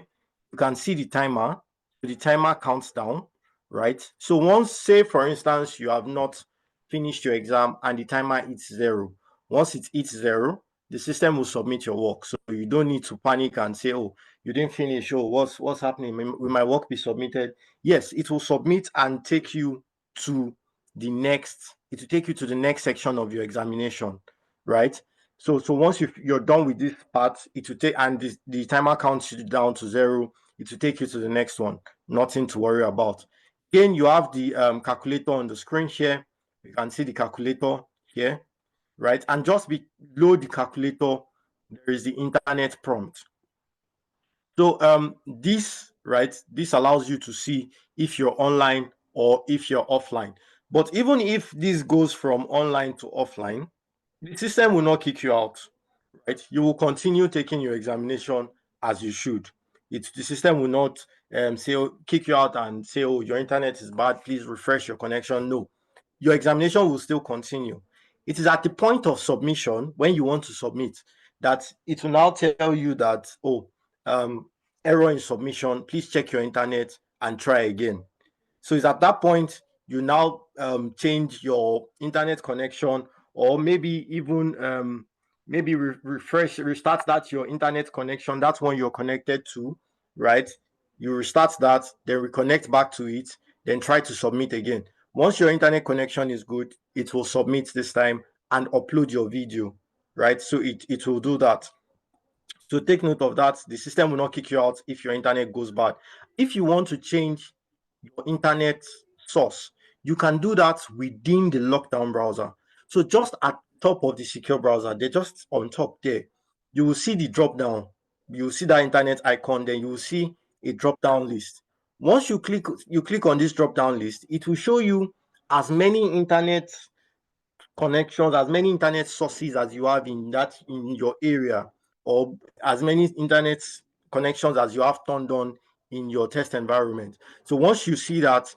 you can see the timer. So the timer counts down, right? So once, say for instance, you have not finished your exam and the timer hits zero. Once it hits zero, the system will submit your work. So you don't need to panic and say, oh, you didn't finish. Oh, what's happening? Will my work be submitted? Yes, it will submit and take you to the next, it will take you to the next section of your examination, right? So once you're done with this part, it will take, and the timer counts you down to zero. It will take you to the next one. Nothing to worry about. Again, you have the calculator on the screen here. You can see the calculator here, right? And just below the calculator, there is the internet prompt. So this allows you to see if you're online or if you're offline. But even if this goes from online to offline, the system will not kick you out, right? You will continue taking your examination as you should. The system will not say, kick you out and say, oh, your internet is bad, please refresh your connection. No, your examination will still continue. It is at the point of submission, when you want to submit, that it will now tell you that, oh, um, error in submission, please check your internet and try again. So it's at that point you now change your internet connection, or maybe even restart that your internet connection. That's one you're connected to, right? You restart that, then reconnect back to it, then try to submit again. Once your internet connection is good, it will submit this time and upload your video, right? So it will do that. So take note of that. The system will not kick you out if your internet goes bad. If you want to change your internet source, you can do that within the lockdown browser. So just at top of the secure browser, they're just on top there. You will see the drop down. You will see that internet icon, then you will see a drop down list. Once you click on this drop down list, it will show you as many internet connections, as many internet sources as you have in your area, or as many internet connections as you have turned on in your test environment. So once you see that,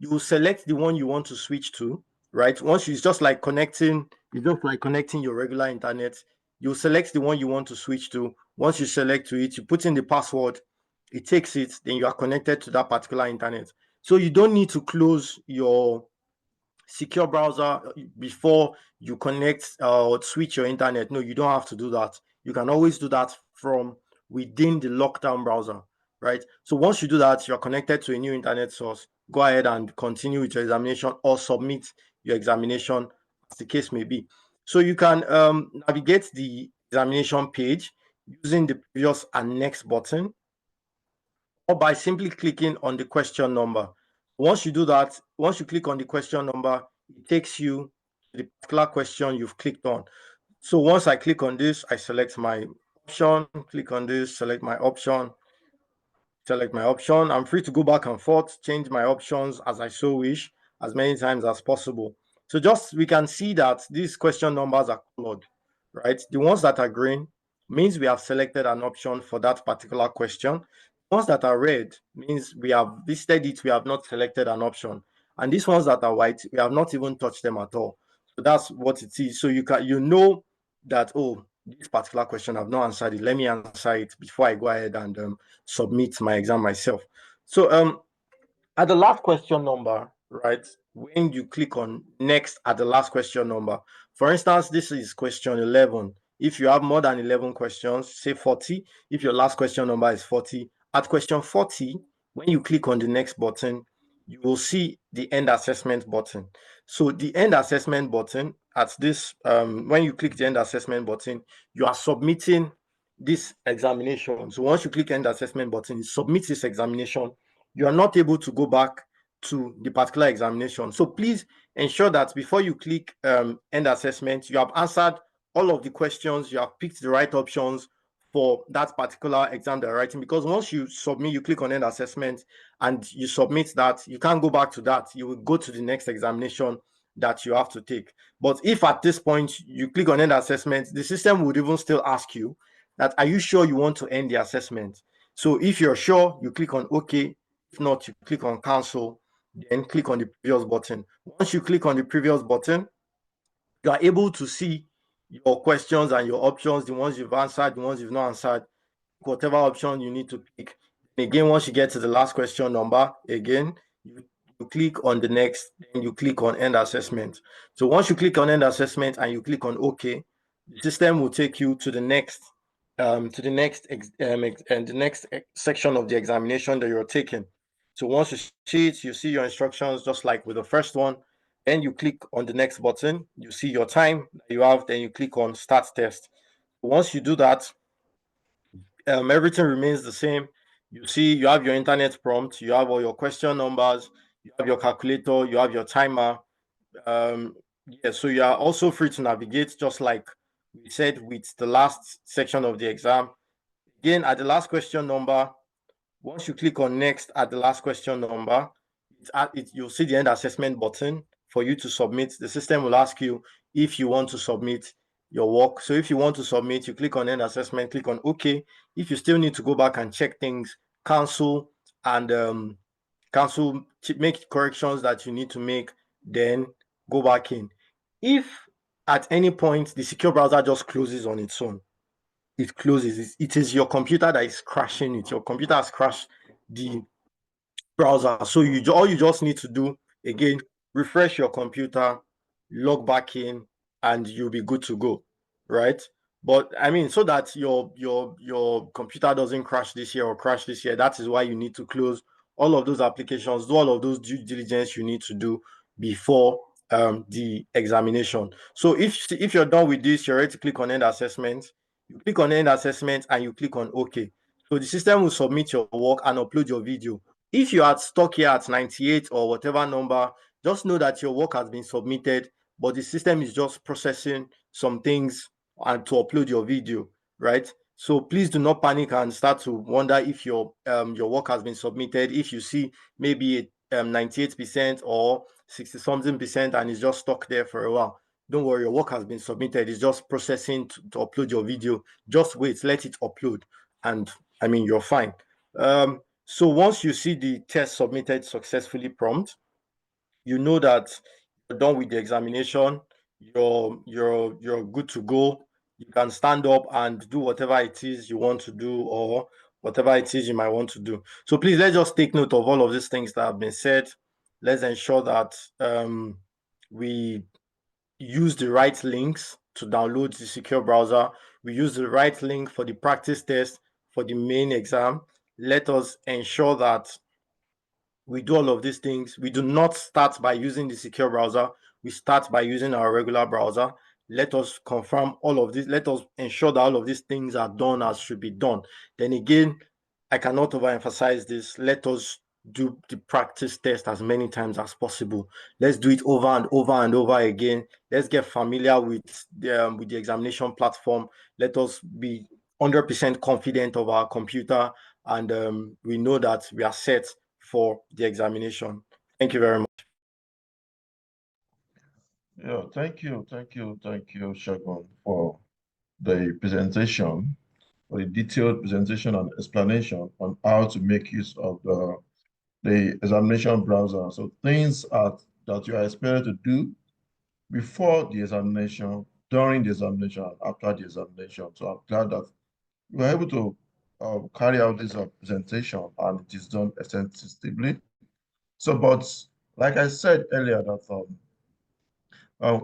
you will select the one you want to switch to, right? It's just like connecting your regular internet. You select the one you want to switch to. Once you select to it, you put in the password, it takes it, then you are connected to that particular internet. So you don't need to close your secure browser before you connect or switch your internet. No, you don't have to do that. You can always do that from within the lockdown browser, right? So once you do that, you're connected to a new internet source. Go ahead and continue with your examination or submit your examination, as the case may be. So you can navigate the examination page using the previous and next button, or by simply clicking on the question number. Once you do that, once you click on the question number, it takes you to the particular question you've clicked on. So once I click on this, I select my option, click on this, select my option, select my option. I'm free to go back and forth, change my options as I so wish, as many times as possible. So just we can see that these question numbers are colored, right? The ones that are green means we have selected an option for that particular question. The ones that are red means we have listed it, we have not selected an option. And these ones that are white, we have not even touched them at all. So that's what it is. So you know that, oh, this particular question I've not answered it. Let me answer it before I go ahead and submit my exam myself. So at the last question number, right, when you click on next at the last question number, for instance, this is question 11. If you have more than 11 questions, say 40, if your last question number is 40, at question 40, when you click on the next button, you will see the end assessment button. So the end assessment button at this, when you click the end assessment button, you are submitting this examination. So once you click end assessment button, submit this examination, you are not able to go back to the particular examination. So please ensure that before you click end assessment, you have answered all of the questions, you have picked the right options for that particular exam they're writing. Because once you submit, you click on end assessment and you submit that, you can't go back to that. You will go to the next examination that you have to take. But if at this point you click on end assessment, the system would even still ask you that, are you sure you want to end the assessment? So if you're sure, you click on OK. If not, you click on cancel, then click on the previous button. Once you click on the previous button, you are able to see your questions and your options, the ones you've answered, the ones you've not answered, whatever option you need to pick. And again, once you get to the last question number, again, you click on the next, then you click on end assessment. So once you click on end assessment and you click on OK, the system will take you to the next section of the examination that you're taking. So once you see it, you see your instructions just like with the first one. Then you click on the next button, you see your time that you have, then you click on start test. Once you do that, everything remains the same. You see, you have your internet prompt, you have all your question numbers, you have your calculator, you have your timer. Yeah, so you are also free to navigate, just like we said with the last section of the exam. Again, at the last question number, once you click on next at the last question number, you'll see the end assessment button for you to submit. The system will ask you if you want to submit your work. So if you want to submit, you click on end assessment, click on OK. If you still need to go back and check things, cancel and make corrections that you need to make, then go back in. If at any point the secure browser just closes on its own, it closes. It is your computer that is crashing it. Your computer has crashed the browser. So all you just need to do, again, refresh your computer, log back in, and you'll be good to go, right? But I mean, so that your computer doesn't crash this year or crash this year, that is why you need to close all of those applications, do all of those due diligence you need to do before the examination. So if you're done with this, you're ready to click on end assessment. You click on end assessment and you click on OK. So the system will submit your work and upload your video. If you are stuck here at 98 or whatever number, just know that your work has been submitted, but the system is just processing some things and to upload your video, right? So please do not panic and start to wonder if your work has been submitted. If you see maybe 98% or 60 something percent and it's just stuck there for a while, don't worry, your work has been submitted. It's just processing to upload your video. Just wait, let it upload, and I mean, you're fine. So once you see the test submitted successfully prompt, you know that you're done with the examination. You're good to go. You can stand up and do whatever it is you want to do, or whatever it is you might want to do. So please, let's just take note of all of these things that have been said. Let's ensure that we use the right links to download the secure browser. We use the right link for the practice test for the main exam. Let us ensure that we do all of these things. We do not start by using the secure browser. We start by using our regular browser. Let us confirm all of this. Let us ensure that all of these things are done as should be done. Then again, I cannot overemphasize this. Let us do the practice test as many times as possible. Let's do it over and over and over again. Let's get familiar with the examination platform. Let us be 100% confident of our computer, and we know that we are set for the examination. Thank you very much. Yeah, thank you, Shagun, for the presentation, for the detailed presentation and explanation on how to make use of the examination browser. So things that you are expected to do before the examination, during the examination, and after the examination. So I'm glad that you were able to carry out this presentation and it is done extensively. So, but like I said earlier, that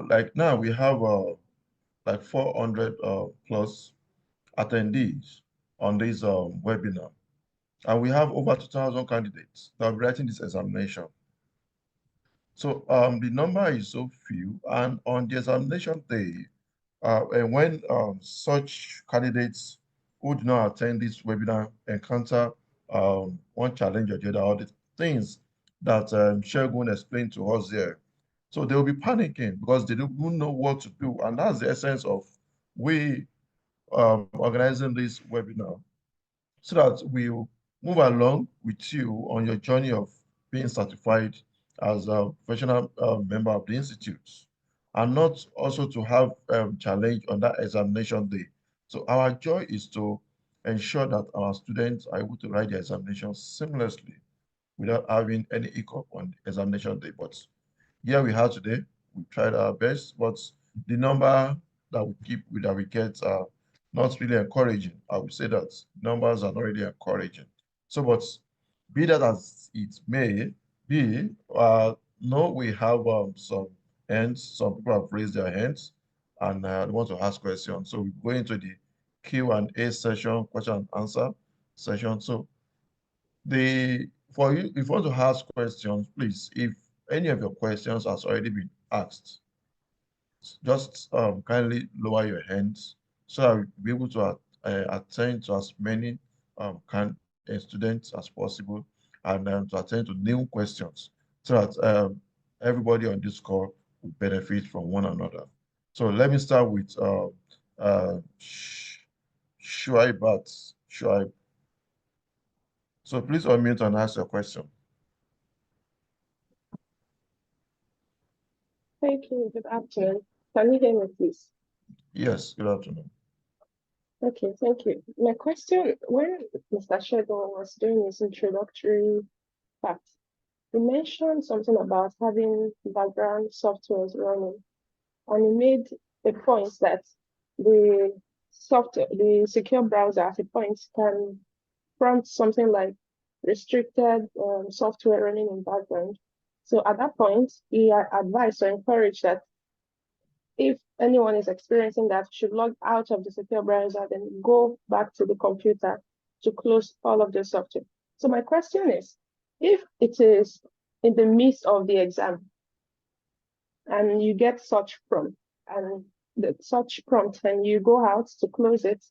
like now we have like 400 plus attendees on this webinar, and we have over 2,000 candidates that are writing this examination. So the number is so few, and on the examination day, and when such candidates who do not attend this webinar encounter one challenge or the other, or the things that Shegun explained to us there, so they will be panicking because they don't know what to do. And that's the essence of we organizing this webinar, so that we'll move along with you on your journey of being certified as a professional member of the institute, and not also to have challenge on that examination day. So our joy is to ensure that our students are able to write the examination seamlessly without having any hiccup on the examination day. But here we are today. We tried our best, but the number that we get are not really encouraging. I would say that numbers are not really encouraging. So, but be that as it may be, no, we have some hands. Some people have raised their hands and they want to ask questions. So we go into the Q&A session, question and answer session. So for you, if you want to ask questions, please, if any of your questions has already been asked, just kindly lower your hands so that we'll be able to attend to as many students as possible, and to attend to new questions so that everybody on this call will benefit from one another. So let me start with Shuaib. So please unmute and ask your question. Thank you. Good afternoon. Can you hear me, please? Yes, good afternoon. Okay, thank you. My question, when Mr. Shegon was doing his introductory part, he mentioned something about having background softwares running, and he made a point that the secure browser at a point can prompt something like restricted software running in background. So at that point, he advised or encouraged that if anyone is experiencing that, should log out of the secure browser, then go back to the computer to close all of the software. So my question is, if it is in the midst of the exam, and you get such prompt, and such prompt, and you go out to close it,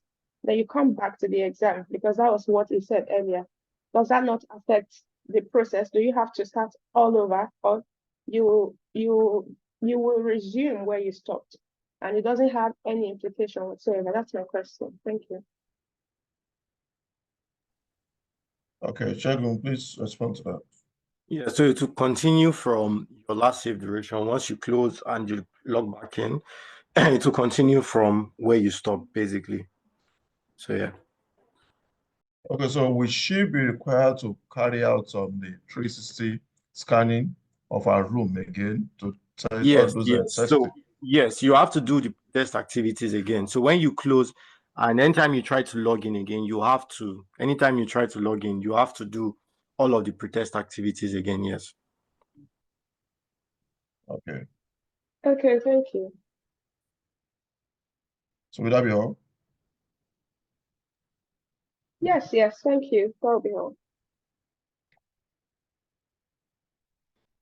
then you come back to the exam because that was what you said earlier. Does that not affect the process? Do you have to start all over, or you will resume where you stopped, and it doesn't have any implication whatsoever? That's my question. Thank you. Okay, Shagun, please respond to that. Yeah, so to continue from your last save duration, once you close and you log back in, it will continue from where you stopped, basically. So yeah. Okay, so we should be required to carry out the 360 scanning of our room again to test all Yes, those yes. tests. So yes, you have to do the test activities again. So when you close and anytime you try to log in again, anytime you try to log in, you have to do all of the pretest activities again. Yes. Okay, Okay, thank you. so will that be all? Yes, yes, thank you. That'll be all.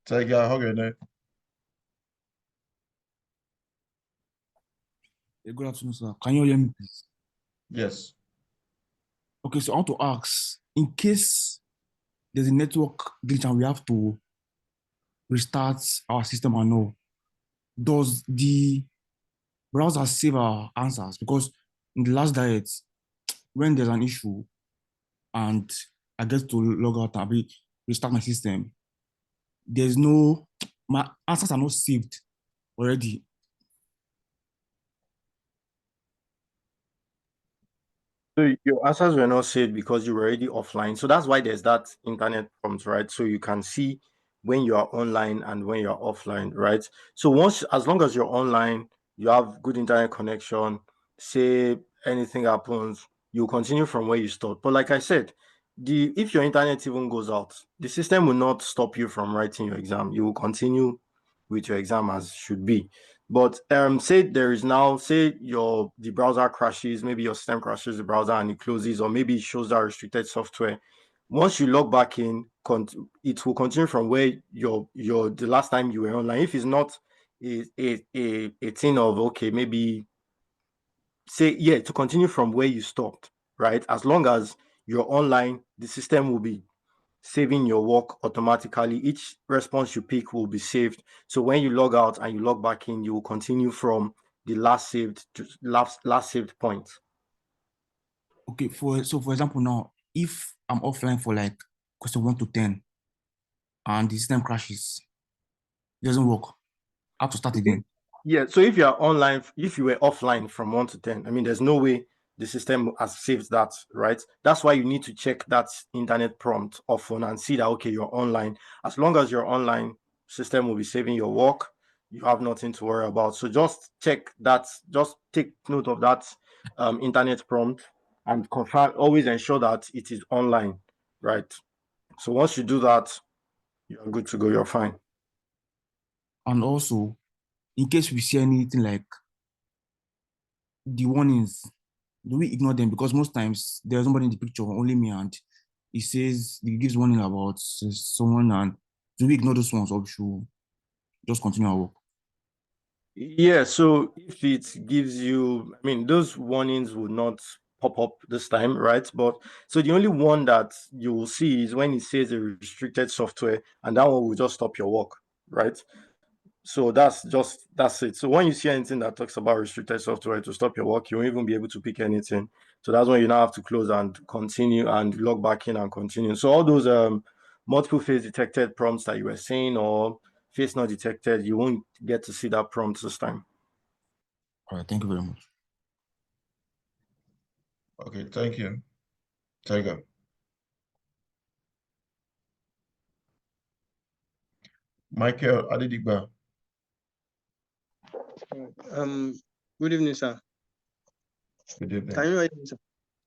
Take care, hug your neck. Good afternoon, sir. Can you hear me, please? Yes. Okay, so I want to ask, in case there's a network glitch and we have to restart our system and all, does the browser save our answers? Because in the last diet, when there's an issue and I get to log out and restart my system, my answers are not saved already. So your answers were not saved because you were already offline. So that's why there's that internet prompt, right? So you can see when you are online and when you're offline, right? So as long as you're online, you have good internet connection, say anything happens, you continue from where you stopped. But like I said, if your internet even goes out, the system will not stop you from writing your exam. You will continue with your exam as should be. But say the browser crashes, maybe your system crashes the browser and it closes, or maybe it shows that restricted software. Once you log back in, it will continue from where the last time you were online. If it's not a thing of okay, maybe to continue from where you stopped, right? As long as you're online, the system will be saving your work automatically. Each response you pick will be saved. So when you log out and you log back in, you will continue from the last saved point. Okay, for example, now, if I'm offline for like question 1 to 10 and the system crashes, it doesn't work, I have to start again. Yeah, so if you were offline from 1 to 10, I mean, there's no way the system has saved that, right? That's why you need to check that internet prompt often and see that, okay, you're online. As long as you're online, system will be saving your work. You have nothing to worry about. So just check that, just take note of that internet prompt and confirm, always ensure that it is online, right? So once you do that, you're good to go, you're fine. And also, in case we see anything like the warnings, do we ignore them? Because most times there's nobody in the picture, only me, and it gives warning about someone, and do we ignore those ones or we should just continue our work? Yeah, so if it gives you, I mean, those warnings will not pop up this time, right? But so the only one that you will see is when it says a restricted software, and that one will just stop your work, right? So that's it. So when you see anything that talks about restricted software to stop your work, you won't even be able to pick anything. So that's when you now have to close and continue and log back in and continue. So all those multiple face detected prompts that you were saying or face not detected, you won't get to see that prompt this time. All right, thank you very much. Okay, thank you. Tiger. Michael Adidigba. Um, Good evening, sir. Good Can evening. you hear me, sir?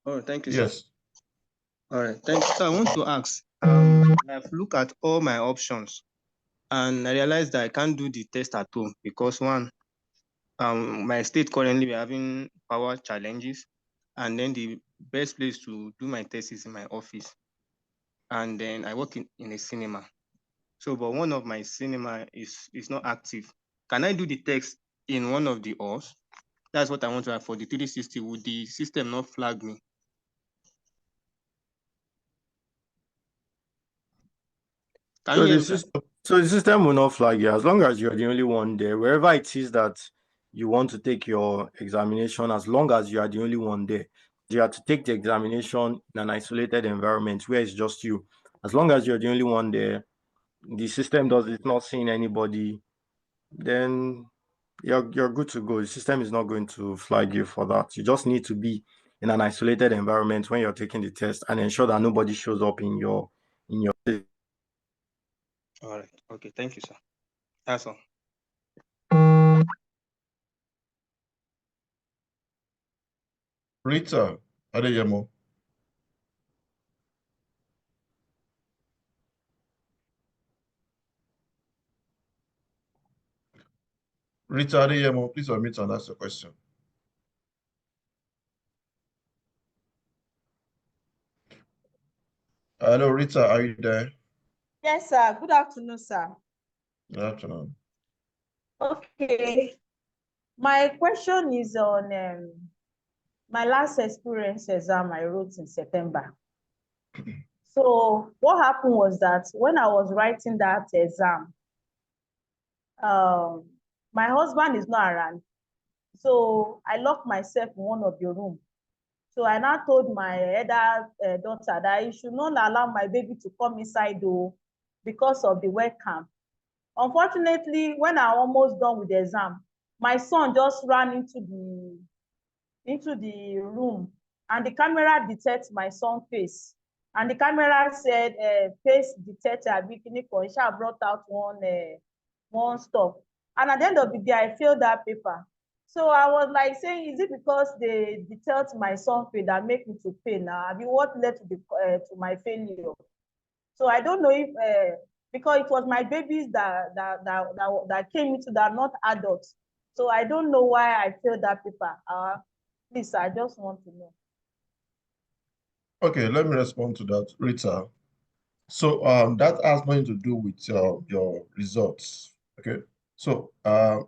Oh, thank you, sir. Yes. All right, thank you. So I want to ask, I've looked at all my options and I realized that I can't do the test at home because one, my state currently we're having power challenges, and then the best place to do my test is in my office. And then I work in a cinema. So, but one of my cinema is not active. can I do the text in one of the ORs? That's what I want to have for the 360. Would the system not flag me? Can you hear me, sir? So the system will not flag you as long as you're the only one there. Wherever it is that you want to take your examination, as long as you are the only one there, you have to take the examination in an isolated environment where it's just you. As long as you're the only one there, the system it's not seeing anybody, then you're good to go. The system is not going to flag you for that. You just need to be in an isolated environment when you're taking the test and ensure that nobody shows up in your All right. Okay. Thank you, sir. That's all. Rita Adeyemo. Rita Adeyemo, please unmute and ask the question. Hello, Rita, are you there? Yes, sir. Good afternoon, sir. Good afternoon. Okay. My question is on my last experience exam I wrote in September. So what happened was that when I was writing that exam, my husband is not around. So I locked myself in one of the rooms. So I now told my elder daughter that I should not allow my baby to come inside though because of the webcam. Unfortunately, when I almost done with the exam, my son just ran into the room and the camera detects my son's face. And the camera said, face detected, Abikini brought out one stuff. And at the end of the day, I failed that paper. So I was like saying, is it because they detect my son's face that make me to fail now? I mean, what led to my failure? So I don't know if, because it was my babies that came into that, not adults. So I don't know why I failed that paper. Please, I just want to know. Okay, let me respond to that, Rita. So that has nothing to do with your results. Okay. So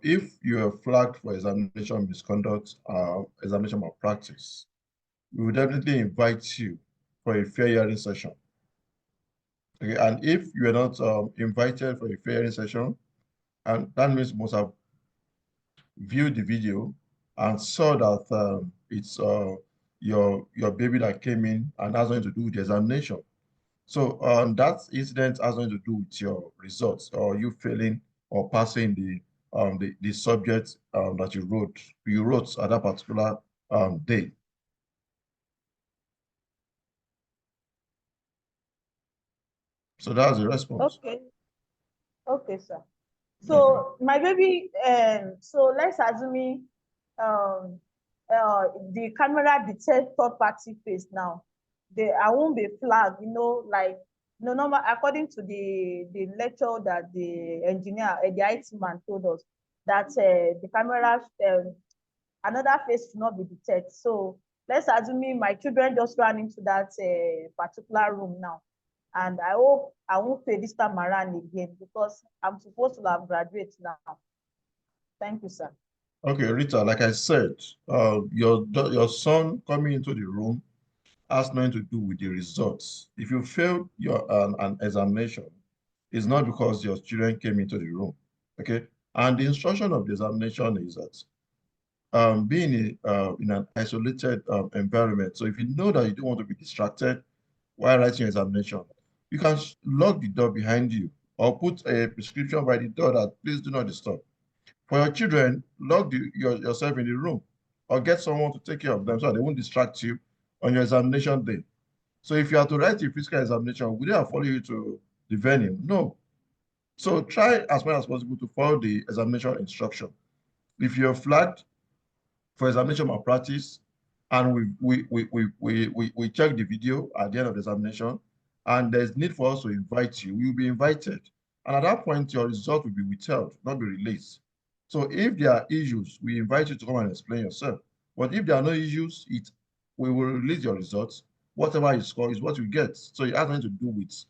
if you are flagged for examination misconduct, examination malpractice, we will definitely invite you for a fair hearing session. Okay, and if you are not invited for a fair hearing session, and that means you must have viewed the video and saw that it's your baby that came in and has nothing to do with the examination. So that incident has nothing to do with your results or you failing or passing the subject that you wrote at that particular day. So that's the response. Okay. Okay, sir. So my baby, so let's assume the camera detects third party face now. I won't be flagged, like normal according to the lecture that the engineer, the IT man told us that the camera another face should not be detected. So let's assume my children just ran into that particular room now. And I hope I won't pay this time around again because I'm supposed to have graduated now. Thank you, sir. Okay, Rita, like I said, your son coming into the room has nothing to do with the results. If you failed an examination, it's not because your children came into the room. Okay, and the instruction of the examination is that being in an isolated environment. So if you know that you don't want to be distracted while writing your examination, you can lock the door behind you or put a prescription by the door that please do not disturb. For your children, lock yourself in the room or get someone to take care of them so they won't distract you on your examination day. So if you are to write a physical examination, would they have followed you to the venue? No. So try as much as possible to follow the examination instruction. If you're flagged for examination malpractice, and we check the video at the end of the examination, and there's need for us to invite you, you'll be invited. And at that point, your result will be withheld, not be released. So if there are issues, we invite you to come and explain yourself. But if there are no issues, we will release your results. Whatever you score is what you get. So it has nothing to do with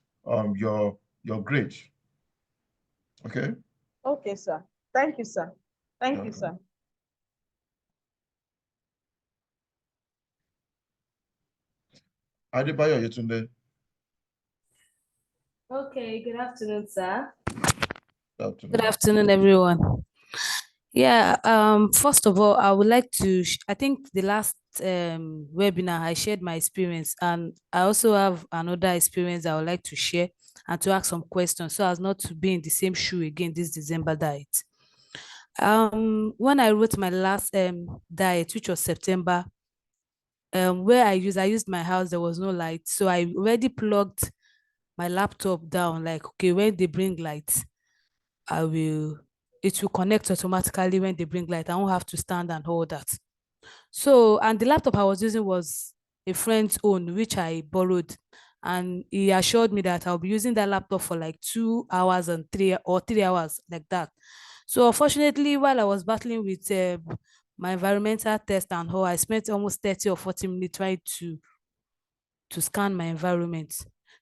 your grade. Okay? Okay, sir. Thank you, sir. Thank you, sir. Adebayo Yetunde. Okay, good afternoon, sir. Good afternoon. Good afternoon, everyone. Yeah, first of all, I would like to, I think the last webinar, I shared my experience, and I also have another experience I would like to share and to ask some questions so as not to be in the same shoe again this December diet. When I wrote my last diet, which was September, where I used my house, there was no light. So I already plugged my laptop down, like, okay, when they bring light, it will connect automatically when they bring light. I won't have to stand and hold that. So, and the laptop I was using was a friend's own, which I borrowed. And he assured me that I'll be using that laptop for like 2 hours and 3 hours, like that. So unfortunately, while I was battling with my environmental test and all, I spent almost 30 or 40 minutes trying to scan my environment.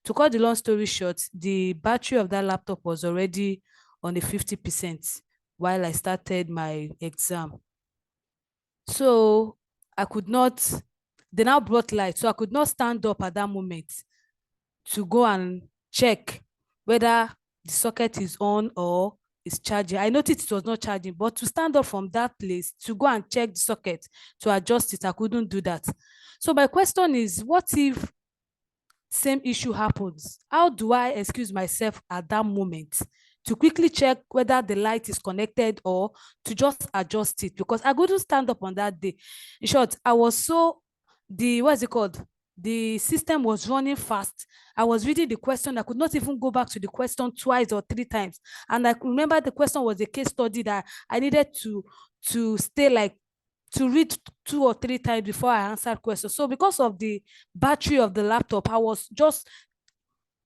To cut the long story short, the battery of that laptop was already on a 50% while I started my exam. So I could not, they now brought light, so I could not stand up at that moment to go and check whether the socket is on or is charging. I noticed it was not charging, but to stand up from that place to go and check the socket to adjust it, I couldn't do that. So my question is, what if same issue happens? How do I excuse myself at that moment to quickly check whether the light is connected or to just adjust it? Because I couldn't stand up on that day. In short, I was so, what's it called? The system was running fast. I was reading the question. I could not even go back to the question twice or three times. And I remember the question was a case study that I needed to stay like, to read 2 or 3 times before I answered questions. So because of the battery of the laptop, I was just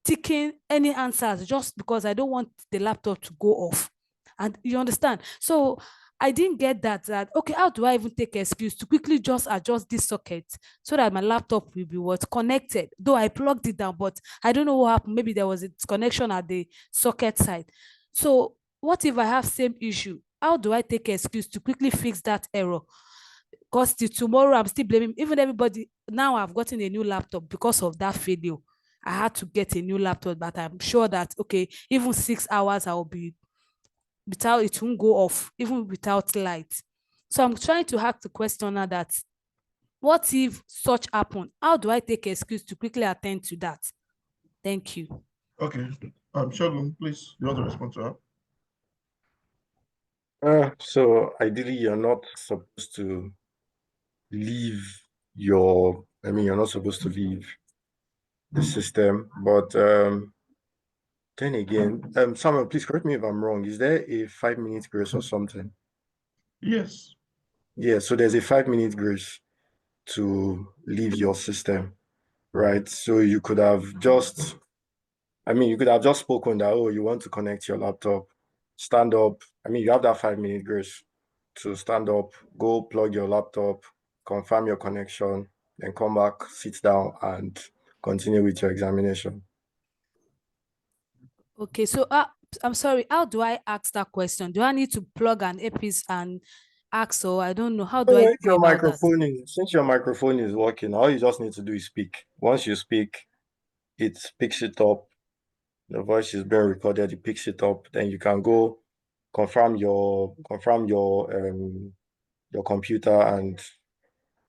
ticking any answers just because I don't want the laptop to go off. And you understand? So I didn't get that, okay, how do I even take excuse to quickly just adjust this socket so that my laptop will be connected? Though I plugged it down, but I don't know what happened. Maybe there was a disconnection at the socket side. So what if I have same issue? How do I take excuse to quickly fix that error? Because till tomorrow, I'm still blaming even everybody. Now I've gotten a new laptop because of that failure. I had to get a new laptop, but I'm sure that, okay, even 6 hours, I will be without, it won't go off, even without light. So I'm trying to ask the question now that, what if such happen? How do I take excuse to quickly attend to that? Thank you. Okay. Shogun, please, you want to respond to her? So ideally, you're not supposed to leave you're not supposed to leave the system, but then again, Samuel, please correct me if I'm wrong. Is there a 5 minute grace or something? Yes. Yeah, so there's a 5 minute grace to leave your system, right? So you could have just, you could have just spoken that, oh, you want to connect your laptop, stand up. You have that 5 minute grace to stand up, go plug your laptop, confirm your connection, then come back, sit down, and continue with your examination. Okay, so I'm sorry, how do I ask that question? Do I need to plug an earpiece and ask, or I don't know, how do I If go your about that? since your microphone is working, all you just need to do is speak. Once you speak, it picks it up. The voice is being recorded, it picks it up. Then you can go confirm your computer and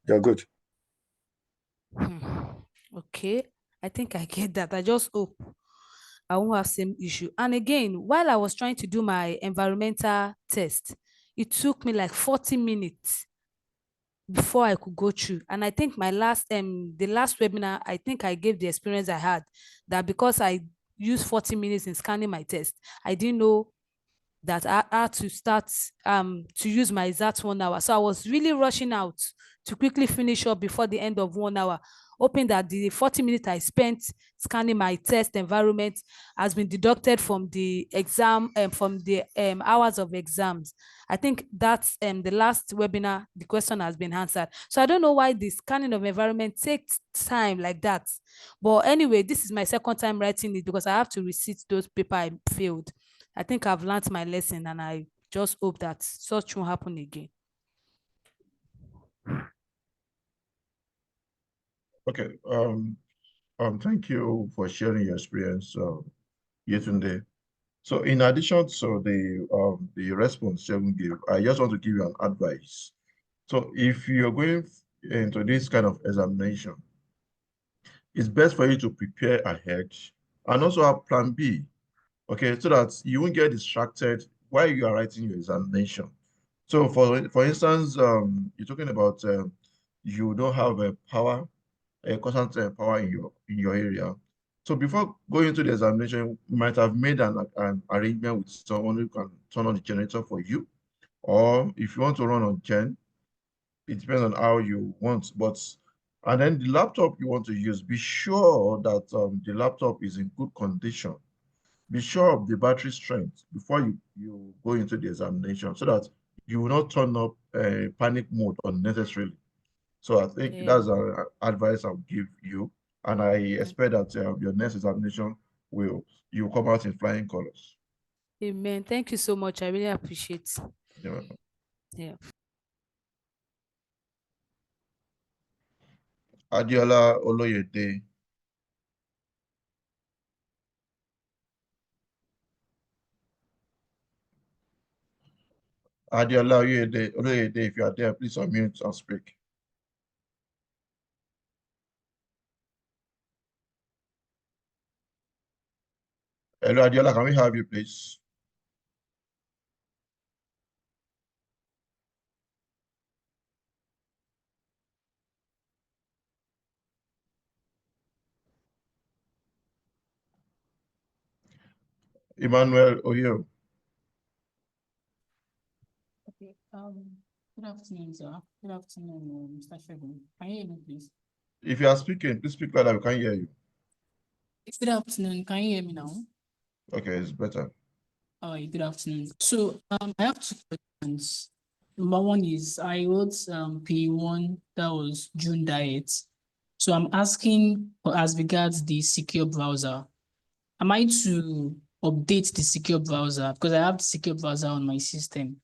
you're good. Okay, I think I get that. I just hope I won't have same issue. And again, while I was trying to do my environmental test, it took me like 40 minutes before I could go through. And I think the last webinar, I think I gave the experience I had, that because I used 40 minutes in scanning my test, I didn't know that I had to start to use my exact 1 hour. So I was really rushing out to quickly finish up before the end of 1 hour, hoping that the 40 minutes I spent scanning my test environment has been deducted from the exam and from the hours of exams. I think that's the last webinar, the question has been answered. So I don't know why the scanning of environment takes time like that. But anyway, this is my second time writing it because I have to receipt those paper I failed. I think I've learned my lesson and I just hope that such won't happen again. Okay. Thank you for sharing your experience, Yetunde. So in addition to the response Shegun gave, I just want to give you an advice. So if you're going into this kind of examination, it's best for you to prepare ahead and also have plan B, okay, so that you won't get distracted while you are writing your examination. So for instance, you're talking about you don't have a power, a constant power in your area. So before going into the examination, you might have made an arrangement with someone who can turn on the generator for you. Or if you want to run on gen, it depends on how you want. And then the laptop you want to use, be sure that the laptop is in good condition. Be sure of the battery strength before you go into the examination so that you will not turn up panic mode unnecessarily. So I think that's an advice I'll give you. And I expect that your next examination you come out in flying colors. Amen. Thank you so much. I really appreciate. You're welcome. Yeah. Adiola Oloyede. Adiola Oloyede, if you are there, please unmute and speak. Hello, Adiola, can we have you, please? Emmanuel Oyo. Okay. Good afternoon, sir. Good afternoon, Mr. Shegun. Can you hear me, please? If you are speaking, please speak louder. We can't hear you. Good afternoon. Can you hear me now? Okay, it's better. All right. Good afternoon. So, I have two questions. Number one is I wrote P1, that was June diet. So I'm asking as regards the secure browser. Am I to update the secure browser because I have the secure browser on my system?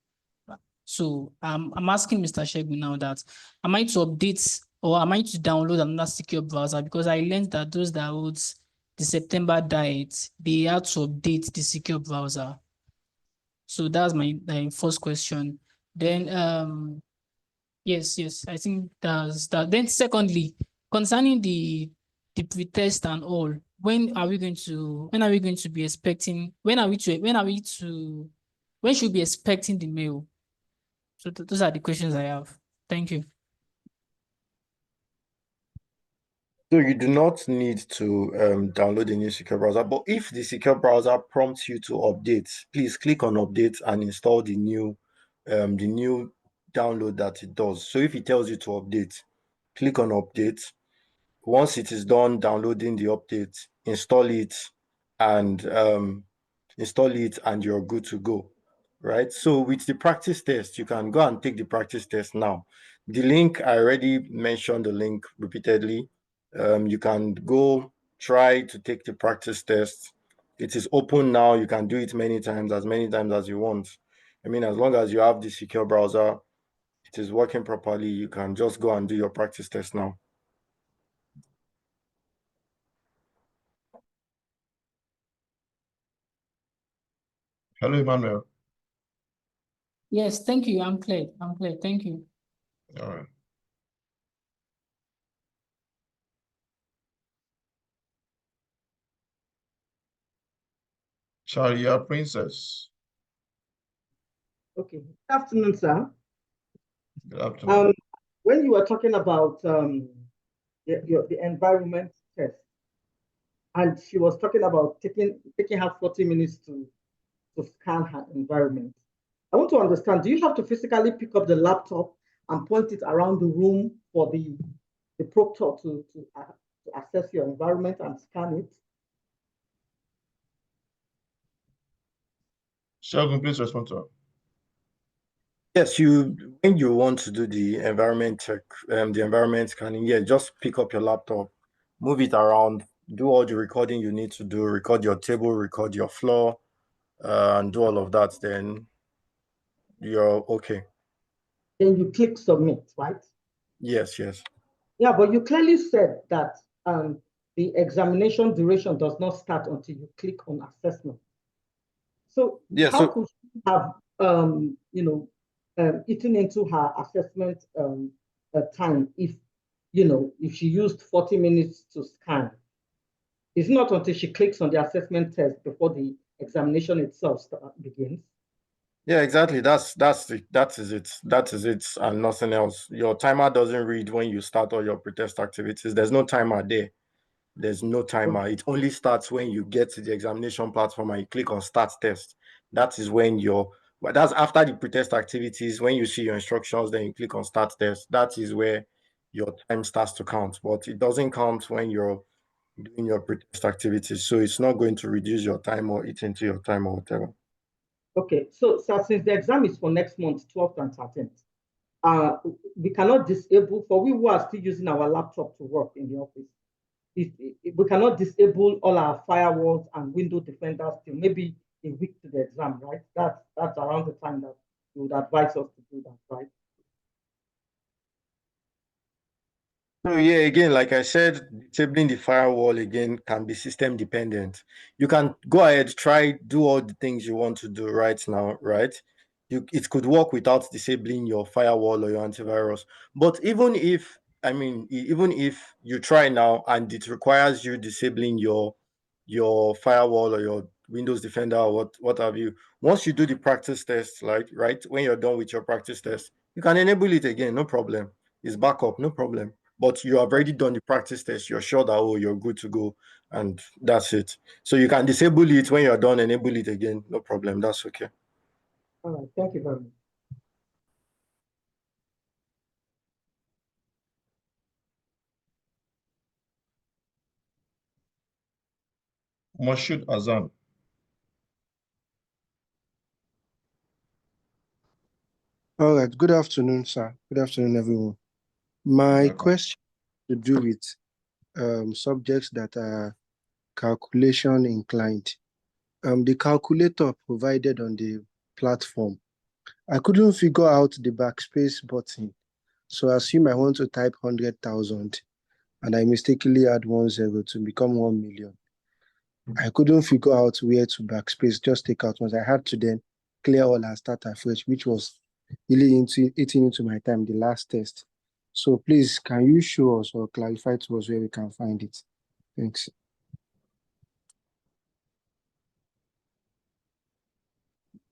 So I'm asking Mr. Shegun now that am I to update or am I to download another secure browser? Because I learned that those that wrote the September diet, they had to update the secure browser. So that's my first question. Then yes, I think that's that. Then secondly, concerning the pre-test and all, when are we going to be expecting when should we be expecting the mail? So those are the questions I have. Thank you. So you do not need to download a new secure browser, but if the secure browser prompts you to update, please click on update and install the new download that it does. So if it tells you to update, click on update. Once it is done downloading the update, install it and you're good to go. Right. So with the practice test, you can go and take the practice test now. The link, I already mentioned the link repeatedly. You can go try to take the practice test. It is open now. You can do it many times as you want. I mean, as long as you have the secure browser, it is working properly, you can just go and do your practice test now. Hello, Emmanuel. Yes, thank you. I'm clear. Thank you. All right. Sharia Princess. Okay. Good afternoon, sir. Good afternoon. When you were talking about the environment test, and she was talking about taking her 40 minutes to scan her environment. I want to understand, do you have to physically pick up the laptop and point it around the room for the proctor to assess your environment and scan it? Shegun, please respond to her. Yes, when you want to do the environment check, the environment scanning, yeah, just pick up your laptop, move it around, do all the recording you need to do, record your table, record your floor, and do all of that. Then you're okay. Then you click submit, right? Yes, yes. Yeah, but you clearly said that the examination duration does not start until you click on assessment. So Yeah, how could she have eaten into her assessment time if if she used 40 minutes to scan? It's not until she clicks on the assessment test before the examination itself begins. Yeah, exactly. That is it. That is it, and nothing else. Your timer doesn't read when you start all your pretest activities. There's no timer there. There's no timer. It only starts when you get to the examination platform and you click on start test. That is when that's after the pretest activities. When you see your instructions, then you click on start test. That is where your time starts to count. But it doesn't count when you're doing your pretest activities. So it's not going to reduce your time or eat into your time or whatever. Okay, so since the exam is for next month, 12th and 13th, we cannot disable, for we who are still using our laptop to work in the office, we cannot disable all our firewalls and window defenders till maybe a week to the exam, right? That's around the time that you would advise us to do that, right? So yeah, again, like I said, disabling the firewall again can be system dependent. You can go ahead, do all the things you want to do right now, right? It could work without disabling your firewall or your antivirus. But even if you try now and it requires you disabling your firewall or your Windows Defender or what have you, once you do the practice test, like right when you're done with your practice test, you can enable it again, no problem. It's backup, no problem. But you have already done the practice test, you're sure that you're good to go, and that's it. So you can disable it when you're done, enable it again, no problem. That's okay. All right, thank you very much. Moshood Azam. All right. Good afternoon, sir. Good afternoon, everyone. My question to do with subjects that are calculation inclined. The calculator provided on the platform, I couldn't figure out the backspace button. So I assume I want to type 100,000 and I mistakenly add 10 to become 1 million. I couldn't figure out where to backspace, just take out once. I had to then clear all and start afresh, which was really eating into my time, the last test. So please, can you show us or clarify to us where we can find it? Thanks.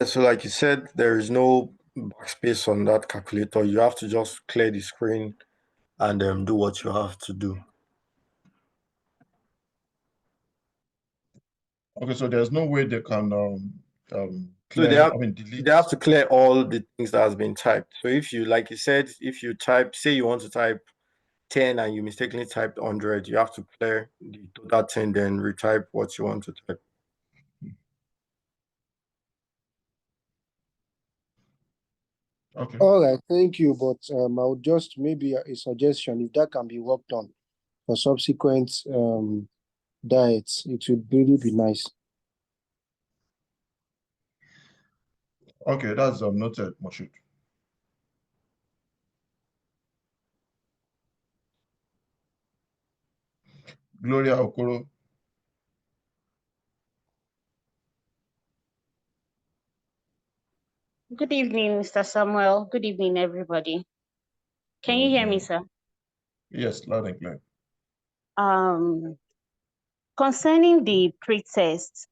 So like you said, there is no backspace on that calculator. You have to just clear the screen and do what you have to do. Okay, so there's no way they can So clear, they have to clear all the things that has been typed. So if you, like you said, if you type, say you want to type 10 and you mistakenly typed 100, you have to clear the total 10, then retype what you want to type. Okay. All right, thank you. But I would just maybe a suggestion, if that can be worked on for subsequent diets, it would really be nice. Okay, that's noted, Moshood. Gloria Okoro. Good evening, Mr. Samuel. Good evening, everybody. Can you hear me, sir? Yes, loud and clear. Concerning the pretest,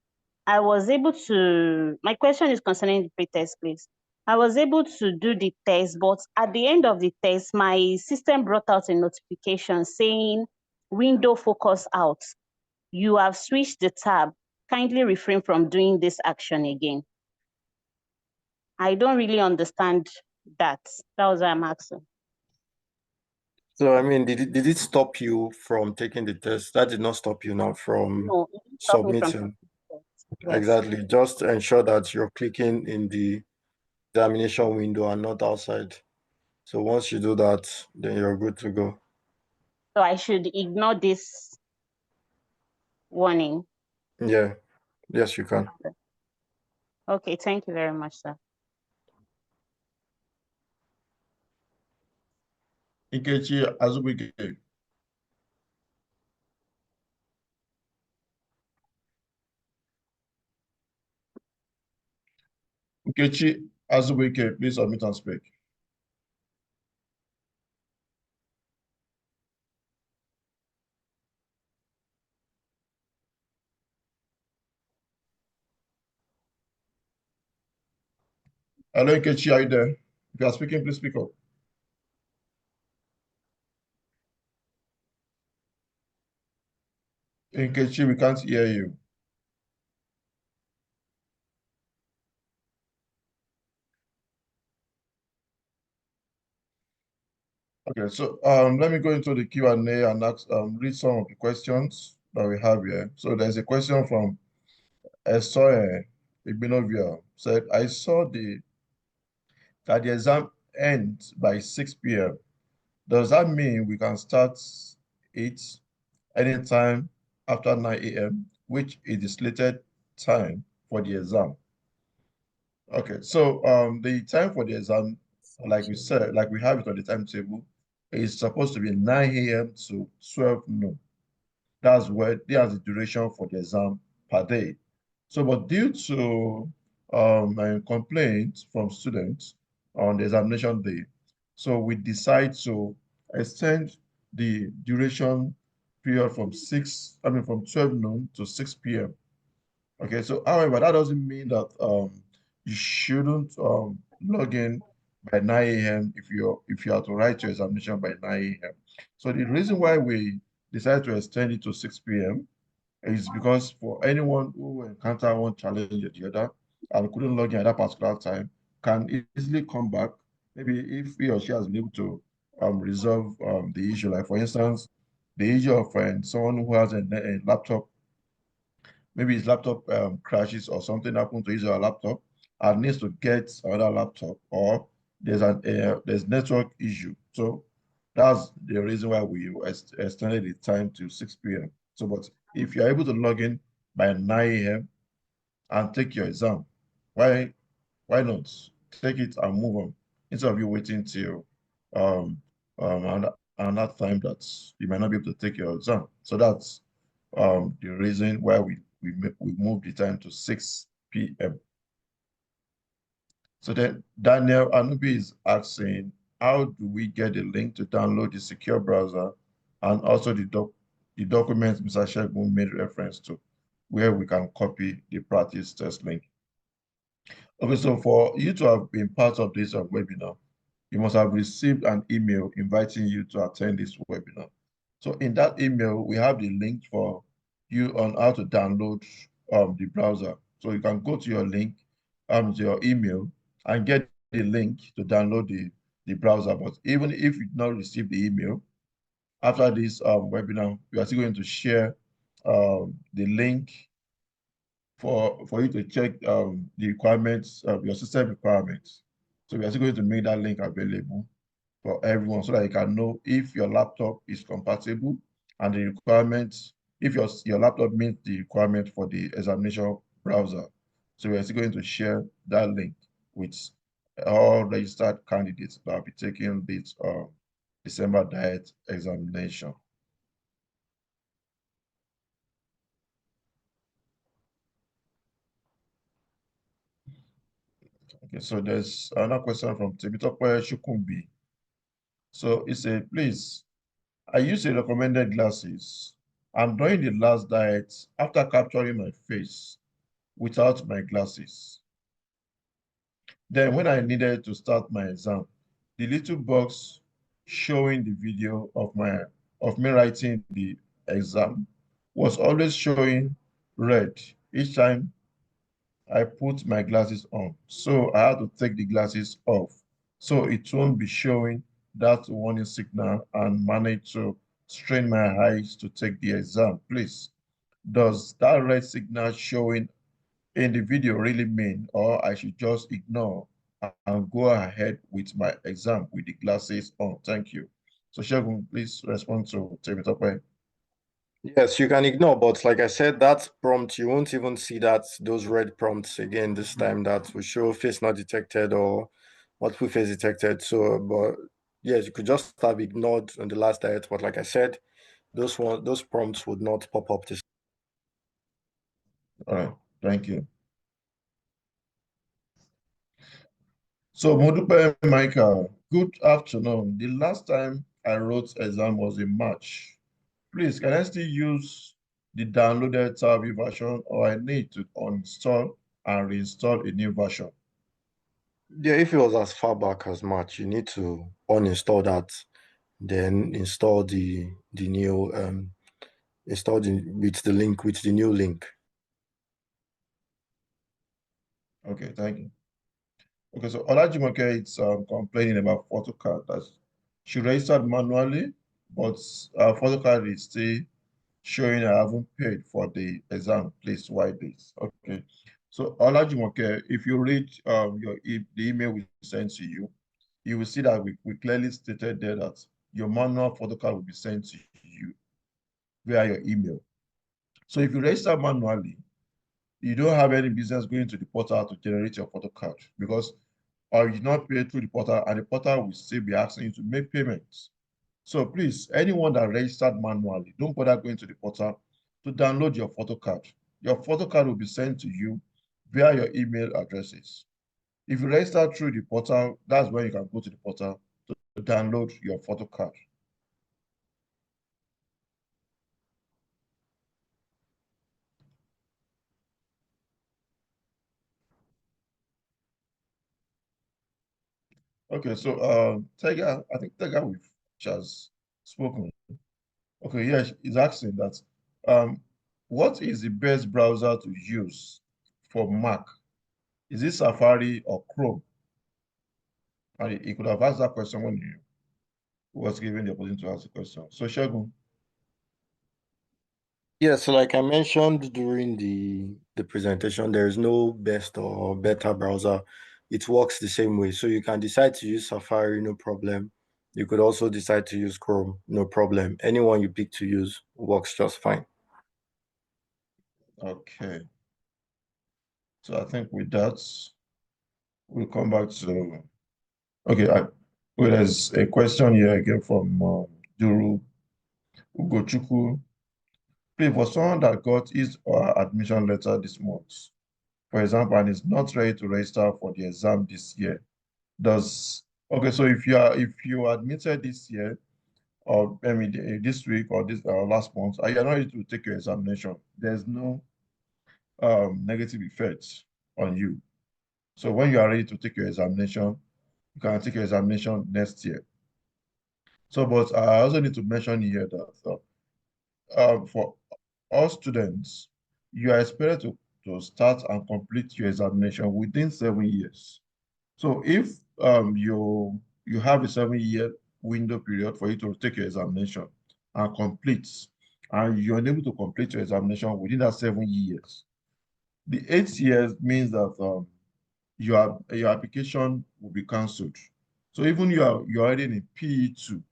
my question is concerning the pretest, please. I was able to do the test, but at the end of the test, my system brought out a notification saying, window focus out. You have switched the tab. Kindly refrain from doing this action again. I don't really understand that. That was what I'm asking. So, did it stop you from taking the test? That did not stop you now from submitting. Yes. Exactly. Just ensure that you're clicking in the examination window and not outside. So once you do that, then you're good to go. So I should ignore this warning? Yeah. Yes, you can. Okay, thank you very much, sir. Nkechi Azubike. Nkechi Azubike, please unmute and speak. Hello, Nkechi, are you there? If you are speaking, please speak up. Nkechi, we can't hear you. Okay, so let me go into the Q&A and ask, read some of the questions that we have here. So there's a question from Esoye Ibinovia. Said, I saw that the exam ends by 6 p.m. Does that mean we can start it anytime after 9 a.m., which is the slated time for the exam? Okay, so the time for the exam, like we said, like we have it on the timetable, is supposed to be 9 a.m. to 12 noon. That's the duration for the exam per day. So, but due to complaints from students on the examination day, so we decide to extend the duration period from from 12 noon to 6 p.m. Okay, so however, that doesn't mean that you shouldn't log in by 9 a.m. if you are to write your examination by 9 a.m. So the reason why we decided to extend it to 6 p.m. is because for anyone who encounter one challenge or the other and couldn't log in at that particular time can easily come back. Maybe if he or she has been able to resolve the issue. Like for instance, the issue of someone who has a laptop, maybe his laptop crashes or something happened to his or her laptop and needs to get another laptop, or there's network issue. So that's the reason why we extended the time to 6 p.m. So, but if you're able to log in by 9 a.m. and take your exam, why not take it and move on instead of you waiting till another time that you might not be able to take your exam. So that's the reason why we moved the time to 6 p.m. So then Daniel Anubi is asking, how do we get the link to download the secure browser and also the documents Mr. Shegun made reference to, where we can copy the practice test link? Okay, so for you to have been part of this webinar, you must have received an email inviting you to attend this webinar. So in that email, we have the link for you on how to download the browser. So you can go to your link, to your email, and get the link to download the browser. But even if you did not receive the email, after this webinar, we are still going to share the link for you to check the requirements of your system requirements. So we are still going to make that link available for everyone so that you can know if your laptop is compatible and the requirements, if your laptop meets the requirement for the examination browser. So we are still going to share that link with all registered candidates that will be taking this December diet examination. Okay, so there's another question from Temitope Shukumbi. So he said, please, I use the recommended glasses. And during the last diet, after capturing my face without my glasses, then when I needed to start my exam, the little box showing the video of me writing the exam was always showing red each time I put my glasses on. So I had to take the glasses off so it won't be showing that warning signal and manage to strain my eyes to take the exam. Please, does that red signal showing in the video really mean, or I should just ignore and go ahead with my exam with the glasses on? Thank you. So Shegun, please respond to Temitope. Yes, you can ignore, but like I said, that prompt, you won't even see those red prompts again this time that will show face not detected or multiple face detected. So, but yes, you could just have ignored on the last diet, but like I said, those prompts would not pop up this. All right, thank you. So Modupe Michael, good afternoon. The last time I wrote exam was in March. Please, can I still use the downloaded Tabi version, or I need to uninstall and reinstall a new version? Yeah, if it was as far back as March, you need to uninstall that, then install the new install with the new link. Okay, thank you. Okay, so Olajumoke is complaining about photocard that she registered manually, but photocard is still showing I haven't paid for the exam. Please, why this? Okay, so Olajumoke, if you read the email we sent to you, you will see that we clearly stated there that your manual photocard will be sent to you via your email. So if you register manually, you don't have any business going to the portal to generate your photocard, because or you not pay through the portal, and the portal will still be asking you to make payments. So please, anyone that registered manually, don't bother going to the portal to download your photocard. Your photocard will be sent to you via your email addresses. If you register through the portal, that's when you can go to the portal to download your photocard. Okay, so Tiger, I think Tiger with has spoken. Okay, yeah, he's asking that what is the best browser to use for Mac? Is it Safari or Chrome? And he could have asked that question when he was given the opportunity to ask the question. So Shogun. Yeah, so like I mentioned during the presentation, there is no best or better browser. It works the same way. So you can decide to use Safari, no problem. You could also decide to use Chrome, no problem. Anyone you pick to use works just fine. Okay. So I think with that, we'll come back to, okay, well, there's a question here again from Duru Ugochukwu. Please, for someone that got his or her admission letter this month, for example, and is not ready to register for the exam this year, okay, so if you are admitted this year, or I mean this week or this last month, and you're not ready to take your examination, there's no negative effects on you. So when you are ready to take your examination, you can take your examination next year. So, but I also need to mention here that for all students, you are expected to start and complete your examination within 7 years. So if you have a 7-year window period for you to take your examination and complete, and you're unable to complete your examination within that 7 years, the 8 years means that your application will be cancelled. So even you're already in PE2,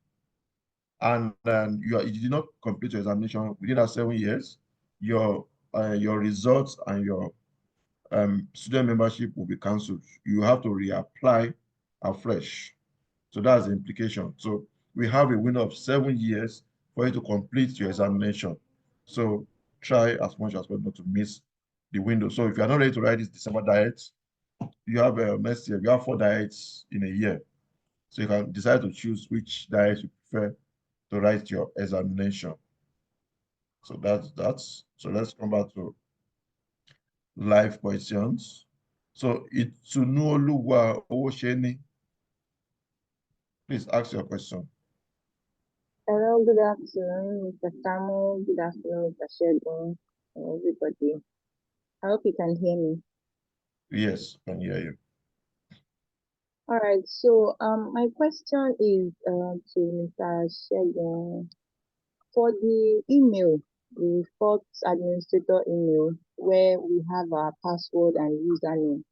and then you did not complete your examination within that 7 years, your results and your student membership will be cancelled. You have to reapply afresh. So that's the implication. So we have a window of 7 years for you to complete your examination. So try as much as possible not to miss the window. So if you're not ready to write this December diet, you have next year, you have 4 diets in a year. So you can decide to choose which diet you prefer to write your examination. So that's so let's come back to live questions. So Itunuoluwa Owosheni, please ask your question. Hello, good afternoon, Mr. Samuel. Good afternoon, Mr. Sheldon, and everybody. I hope you can hear me. Yes, I can hear you. All right, so my question is to Mr. Sheldon. For the email, the fourth administrator email, where we have our password and username,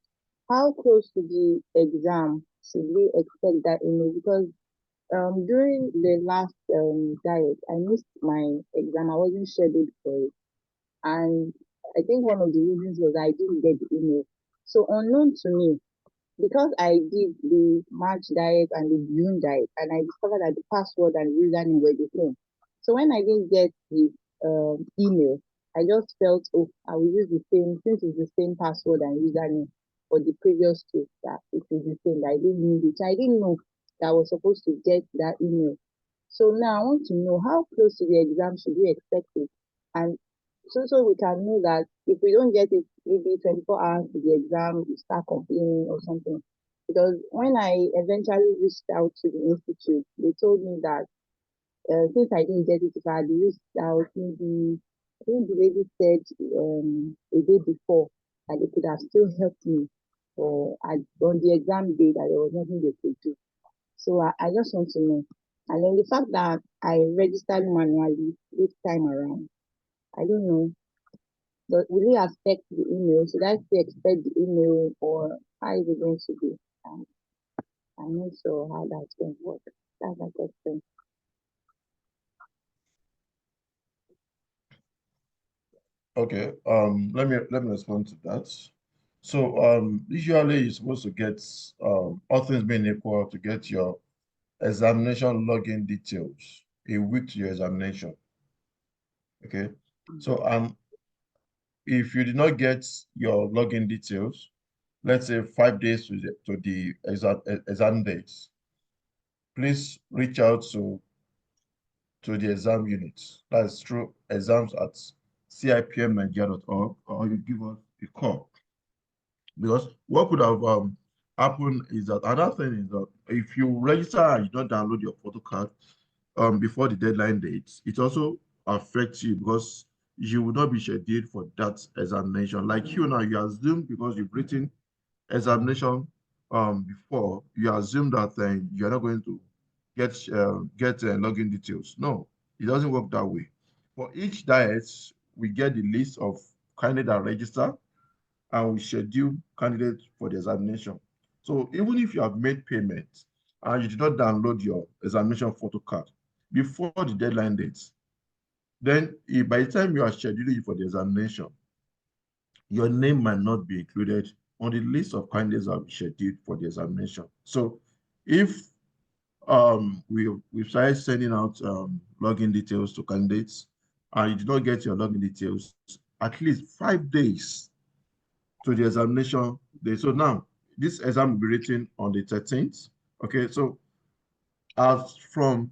how close to the exam should we expect that email? Because during the last diet, I missed my exam. I wasn't scheduled for it. And I think one of the reasons was I didn't get the email. So unknown to me, because I did the March diet and the June diet, and I discovered that the password and username were the same. So when I didn't get the email, I just felt, oh, I will use the same, since it's the same password and username for the previous two, that it is the same, that I didn't need it. So I didn't know that I was supposed to get that email. So now I want to know how close to the exam should we expect it? And so we can know that if we don't get it maybe 24 hours to the exam, we start complaining or something. Because when I eventually reached out to the institute, they told me that since I didn't get it, if I had reached out maybe, I think the lady said a day before that they could have still helped me on the exam day, that there was nothing they could do. So I just want to know. And then the fact that I registered manually this time around, I don't know, but will it affect the email? Should I still expect the email, or how is it going to be? Um, I'm not sure how that's going to work. That's my question. Okay, let me respond to that. So usually you're supposed to get all things being equal, to get your examination login details a week to your examination. Okay, so if you did not get your login details, let's say 5 days to the exam dates, please reach out to the exam units. That's through exams at cipmnigeria.org, or you give us a call. Because what could have happened is that, another thing is that if you register and you don't download your photo card before the deadline dates, it also affects you, because you will not be scheduled for that examination. Like you now, you assume because you've written examination before, you assume that you're not going to get login details. No, it doesn't work that way. For each diet, we get the list of candidates that register, and we schedule candidates for the examination. So even if you have made payment and you did not download your examination photo card before the deadline dates, then by the time you are scheduling for the examination, your name might not be included on the list of candidates that will be scheduled for the examination. So if we've started sending out login details to candidates, and you did not get your login details at least 5 days to the examination day. So now this exam will be written on the 13th. Okay, so as from,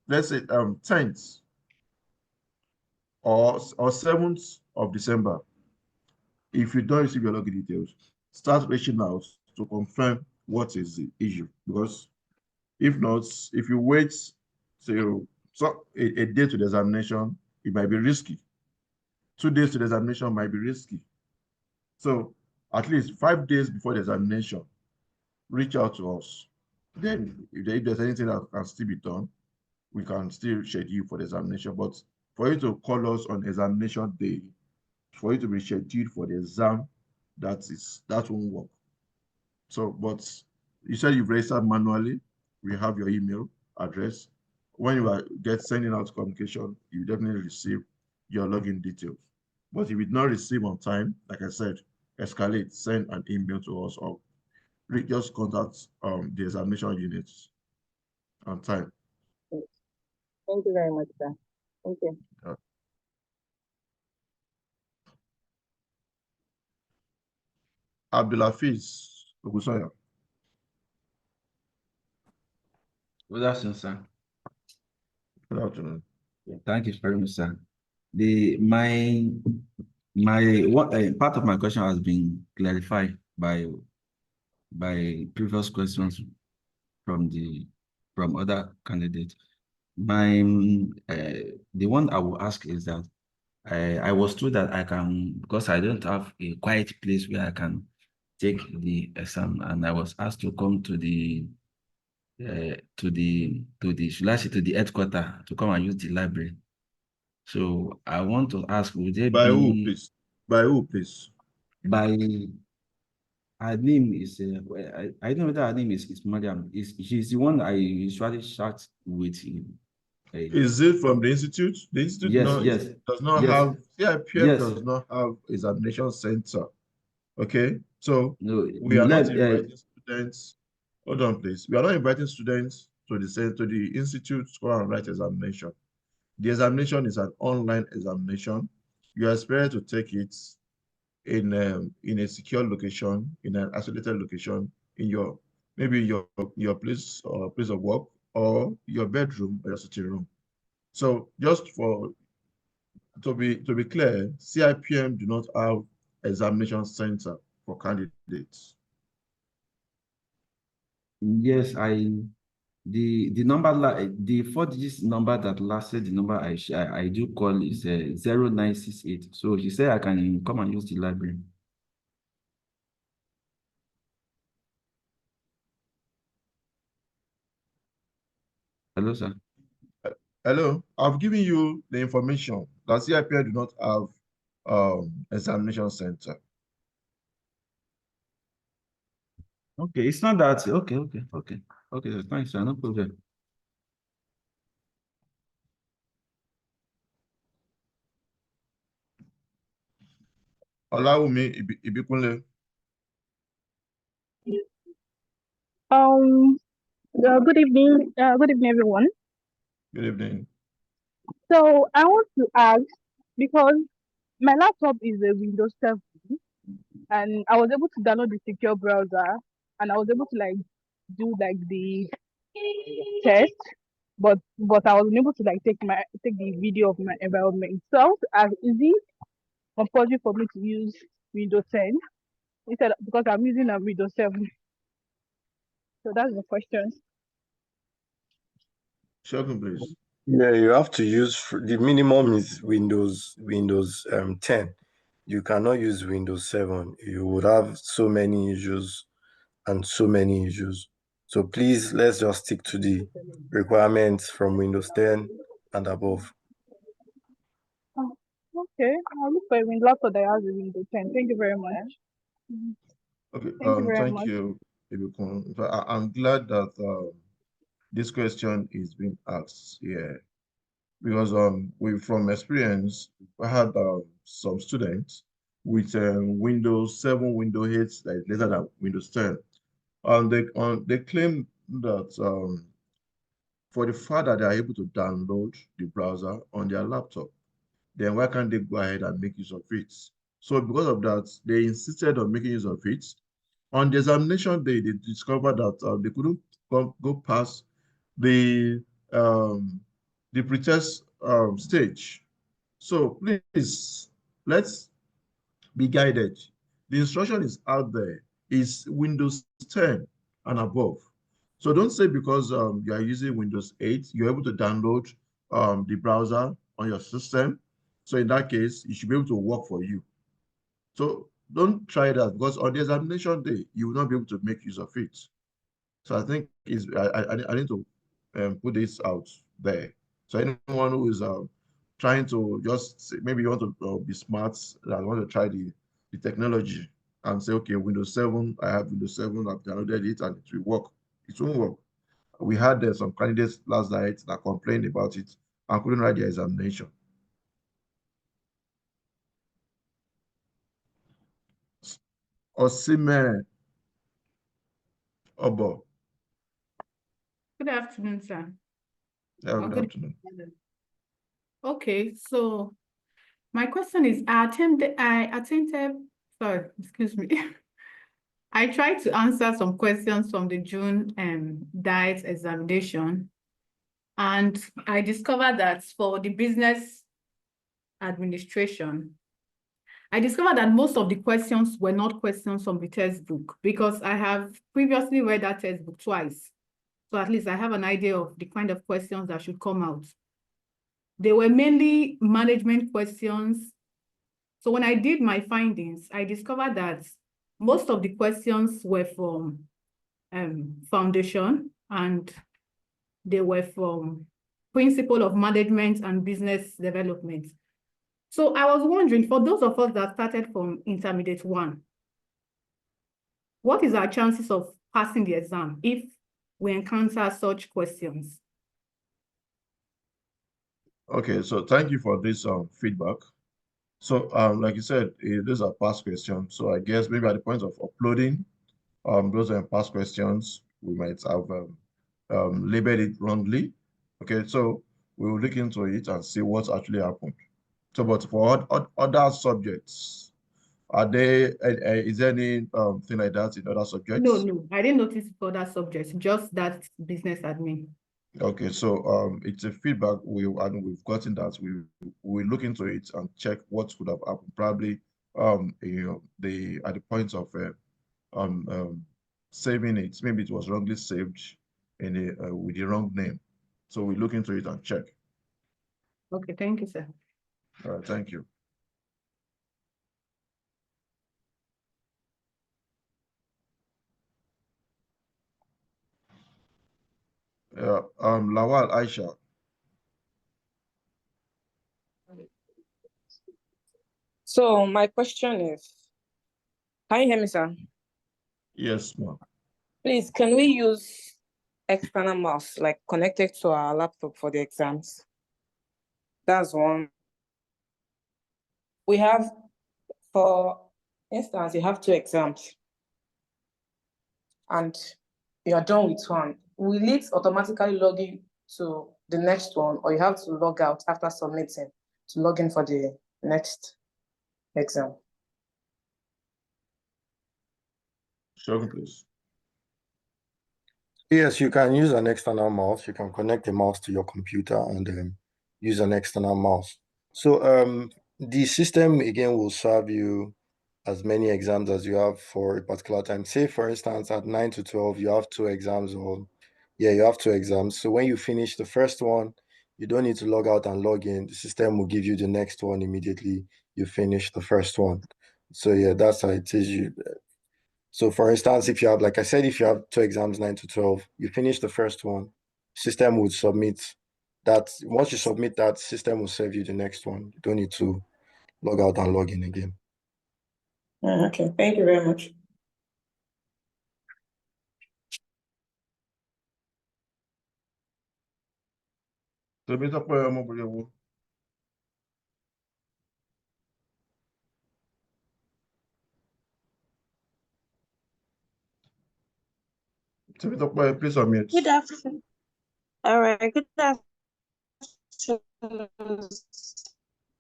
let's say 10th or 7th of December, if you don't receive your login details, start reaching out to confirm what is the issue. Because if not, if you wait till a day to the examination, it might be risky. 2 days to the examination might be risky. So at least 5 days before the examination, reach out to us. Then if there's anything that can still be done, we can still schedule for the examination. But for you to call us on examination day, for you to be scheduled for the exam, that won't work. So, but you said you've registered manually. We have your email address. When you get sending out communication, you definitely receive your login details. But if you did not receive on time, like I said, escalate, send an email to us, or just contact the examination units on time. Thank you very much, sir. Thank you. Abdulafiz Ogusoya. Good afternoon, sir. Good afternoon. Thank you very much, sir. My part of my question has been clarified by previous questions from other candidates. The one I will ask is that I was told that I can, because I don't have a quiet place where I can take the exam, and I was asked to come to the should I say, to the headquarters, to come and use the library. So I want to ask, would there By who, be please? By who, please? by her name is I don't know whether her name is Mariam. She's the one I usually chat with. Is it from the institute? The institute does not yes, have, CIPM yes. does not have examination center. Okay, So No, we are not let, inviting students. Hold on, please. We are not inviting students to the institute to go and write examination. The examination is an online examination. You are expected to take it in a secure location, in an isolated location, in your maybe your place or place of work, or your bedroom or your sitting room. So just to be clear, CIPM do not have examination center for candidates. yes, the number the 4 digits number that lasted the number I do call is 0968. So she said I can come and use the library. Hello, sir. Hello, I've given you the information that CIPM do not have examination center. Okay, it's not that. Okay. Thanks, sir. No problem. Olawumi Ibikunle. Good evening. Good evening, everyone. Good evening. So I want to ask because my laptop is a Windows 7, and I was able to download the secure browser, and I was able to do the test, but I was unable to take the video of my environment. So I want to ask, is it compulsory for me to use Windows 10 instead because I'm using a Windows 7? So that's the question. Sheldon, please. Yeah, you have to use the minimum is Windows 10. You cannot use Windows 7. You would have so many issues and so many issues. So please, let's just stick to the requirements from Windows 10 and above. Oh, okay, I'll look for a laptop that has a Windows 10. Thank you very much. Okay, Thank you very thank much. you, Ibukun. In fact, I'm glad that this question is being asked here because we from experience we had some students with Windows 7, Windows 8 that is later than Windows 10, and they claim that for the fact that they are able to download the browser on their laptop, then why can't they go ahead and make use of it? So because of that, they insisted on making use of it. On the examination day, they discovered that they couldn't go past the pretest stage. So please, let's be guided. The instruction is out there. It's Windows 10 and above. So don't say because you are using Windows 8, you're able to download the browser on your system. So in that case, it should be able to work for you. So don't try that because on the examination day, you will not be able to make use of it. So I think I need to put this out there. So anyone who is trying to just maybe you want to be smart, that want to try the technology and say, okay, Windows 7, I have Windows 7, I've downloaded it and it will work. It won't work. We had some candidates last night that complained about it and couldn't write their examination. Osime Obo. Good afternoon, sir. Yeah, good afternoon. Okay, so my question is, sorry, excuse me. I tried to answer some questions from the June diet examination, and I discovered that for the business administration, I discovered that most of the questions were not questions from the textbook because I have previously read that textbook twice. So at least I have an idea of the kind of questions that should come out. They were mainly management questions. So when I did my findings, I discovered that most of the questions were from foundation, and they were from principle of management and business development. So I was wondering, for those of us that started from intermediate 1, what is our chances of passing the exam if we encounter such questions? Okay, so thank you for this feedback. So, like you said, those are past questions. So I guess maybe at the point of uploading, those are past questions. We might have labeled it wrongly. Okay, so we will look into it and see what's actually happened. So, but for other subjects, are there, is there any thing like that in other subjects? No, I didn't notice for that subject, just that business admin. Okay, so it's a feedback we've gotten that we look into it and check what could have happened. Probably at the point of saving it, maybe it was wrongly saved in with the wrong name. So we look into it and check. Okay, thank you, sir. All right, thank you. Lawal Aisha. So my question is, can you hear me, sir? Yes, ma'am. Please, can we use external mouse, like connected to our laptop for the exams? That's one. We have, for instance, you have 2 exams and you're done with one. Will it automatically log in to the next one, or you have to log out after submitting to log in for the next exam? Sure, please. Yes, you can use an external mouse. You can connect the mouse to your computer and use an external mouse. So the system again will serve you as many exams as you have for a particular time. Say, for instance, at 9 to 12, you have 2 exams, or you have 2 exams. So when you finish the first one, you don't need to log out and log in. The system will give you the next one immediately you finish the first one. So yeah, that's how it is. So for instance, if you have, like I said, if you have 2 exams, 9 to 12, you finish the first one, system would submit that. Once you submit that, system will serve you the next one. You don't need to log out and log in again. Okay, thank you very much. Please unmute. Good afternoon. All right, good afternoon,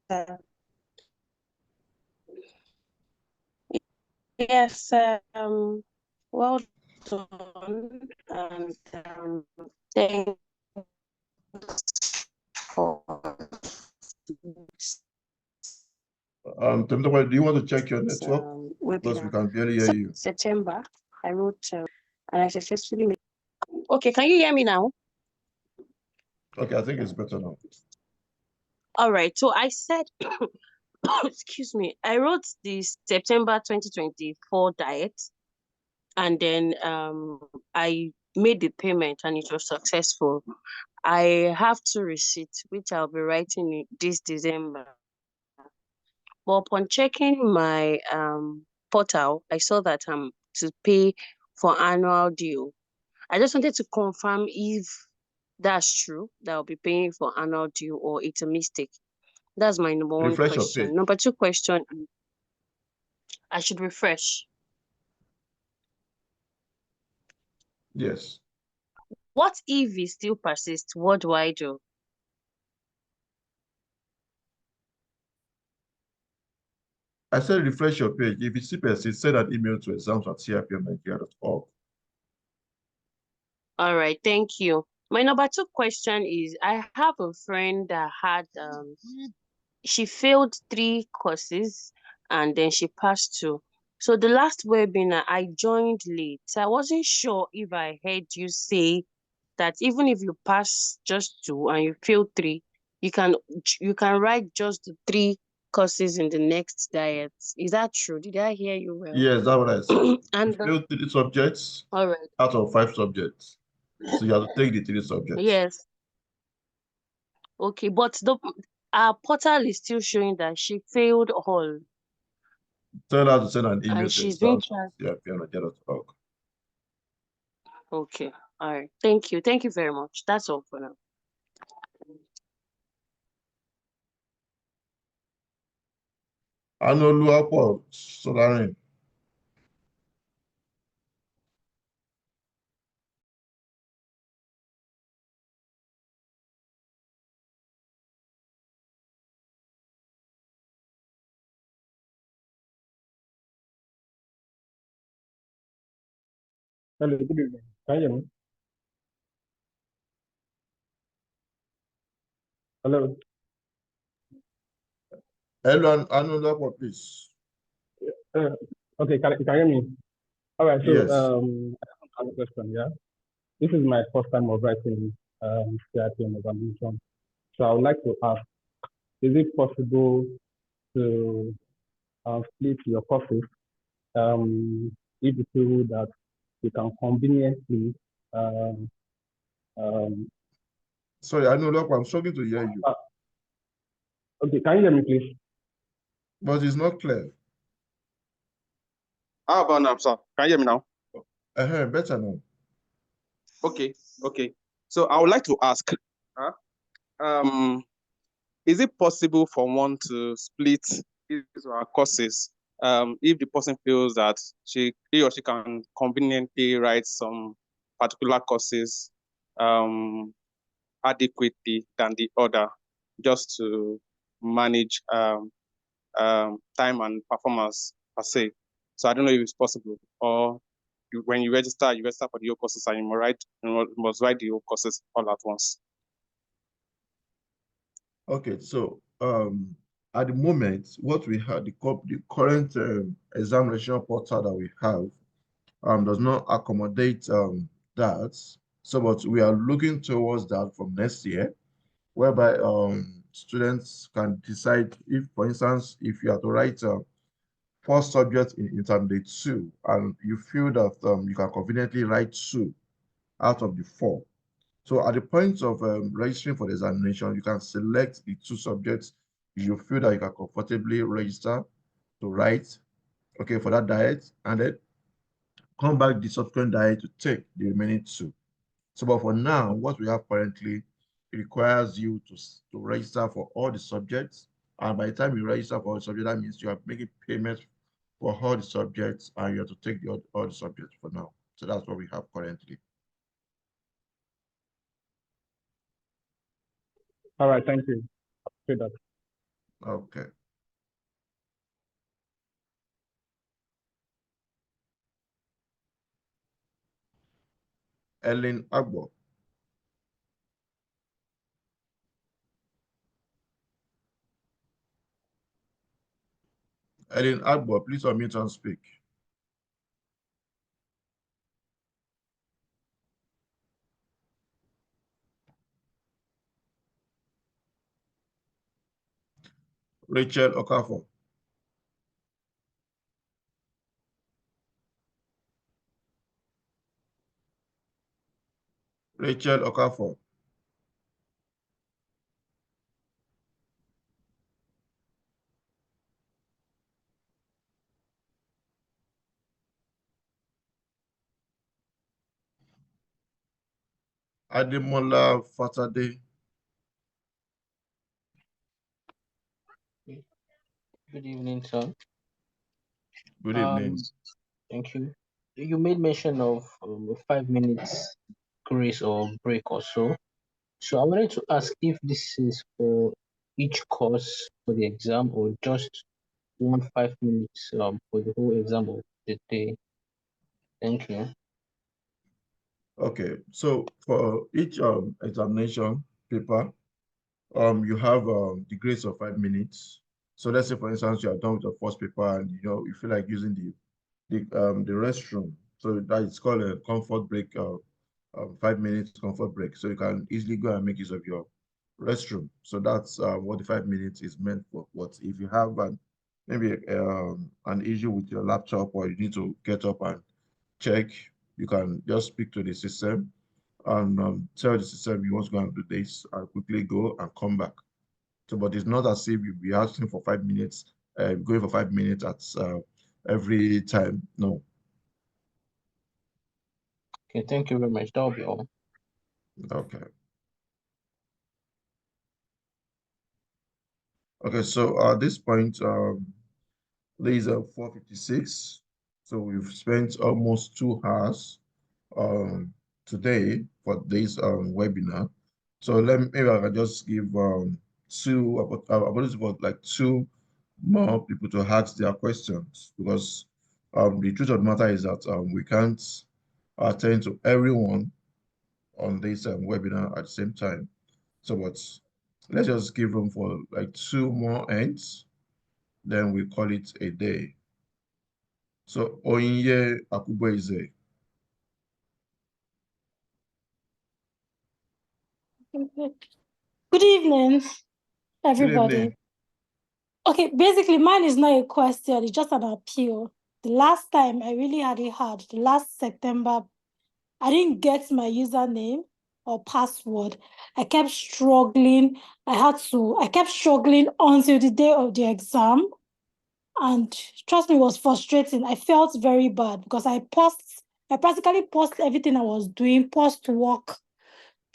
sir. Yes, well done, and thanks for Do you want to check your network? Because we webinar. can barely hear you. September, I wrote, and I successfully made. Okay, can you hear me now? Okay, I think it's better now. All right, so I said, excuse me, I wrote the September 2024 diet, and then I made the payment and it was successful. I have 2 receipts, which I'll be writing this December. But upon checking my portal, I saw that I'm to pay for annual due. I just wanted to confirm if that's true, that I'll be paying for annual due, or it's a mistake. That's my number 1 Refresh your question. page. Number 2 question, I should refresh. Yes. What if it still persists? What do I do? I said refresh your page. If it still persists, send an email to exams@cipmnigeria.org. All right, thank you. My number 2 question is, I have a friend that had she failed 3 courses and then she passed 2. So the last webinar I joined late. So I wasn't sure if I heard you say that even if you pass just 2 and you fail 3, you can write just the 3 courses in the next diet. Is that true? Did I hear you well? Yes, that's what I said. And You failed 3 subjects all right. out of 5 subjects. So you have to take the 3 subjects. Yes. Okay, but our portal is still showing that she failed all. Tell her to send an email And to she's been trying. exams@cipmnigeria.org. Okay. All right. Thank you. Thank you very much. That's all for now. Anoluapo Solarin. Hello, good evening. Can you hear me? Hello. Hello, Anoluapo, please. Okay, can you hear me? All right, so Yes. I have a question, yeah. This is my first time of writing CIPM examination. So I would like to ask, is it possible to split your courses if you feel that you can conveniently Sorry, Anoluapo, I'm struggling to hear you. okay, can you hear me, please? But it's not clear. How about now, sir? Can you hear me now? Better now. Okay, okay. So I would like to ask, is it possible for one to split his or her courses if the person feels that he or she can conveniently write some particular courses adequately than the other, just to manage time and performance per se? So I don't know if it's possible, or when you register for the whole courses and you must write the whole courses all at once. Okay, so at the moment, what we have, the current examination portal that we have does not accommodate that. So, but we are looking towards that from next year, whereby students can decide if, for instance, if you have to write 4 subjects in intermediate 2, and you feel that you can conveniently write 2 out of the 4. So at the point of registering for the examination, you can select the 2 subjects you feel that you can comfortably register to write, okay, for that diet, and then come back the subsequent diet to take the remaining 2. So, but for now, what we have currently, it requires you to register for all the subjects. And by the time you register for all the subjects, that means you are making payments for all the subjects, and you have to take all the subjects for now. So that's what we have currently. All right, thank you. That. Okay. Ellen Agbo. Ellen Agbo, please unmute and speak. Rachel Okafor. Rachel Okafor. Ademola Fatade. Good evening, sir. Good evening. Thank you. You made mention of 5 minutes grace or break or so. So I wanted to ask if this is for each course for the exam or just 5 minutes for the whole exam of the day. Thank you. Okay, so for each examination paper, you have the grace of 5 minutes. So let's say, for instance, you are done with the first paper and you feel like using the restroom. So that is called a comfort break, 5 minutes comfort break. So you can easily go and make use of your restroom. So that's what the 5 minutes is meant for. But if you have maybe an issue with your laptop, or you need to get up and check, you can just speak to the system and tell the system you want to go and do this, and quickly go and come back. So, but it's not as if you'll be asking for 5 minutes, going for 5 minutes at every time. No. Okay, thank you very much. That will be all. Okay. Okay, so at this point, This is 4:56. So we've spent almost 2 hours today for this webinar. So maybe I can just give about like two more people to ask their questions, because the truth of the matter is that we can't attend to everyone on this webinar at the same time. So but let's just give room for like two more ends, then we call it a day. So Oyinye Akubeze. Good evening, everybody. Good evening. Okay, basically, mine is not a question, it's just an appeal. The last time I really had it hard, the last September, I didn't get my username or password. I kept struggling. I kept struggling until the day of the exam. And trust me, it was frustrating. I felt very bad because I practically paused everything I was doing, paused work,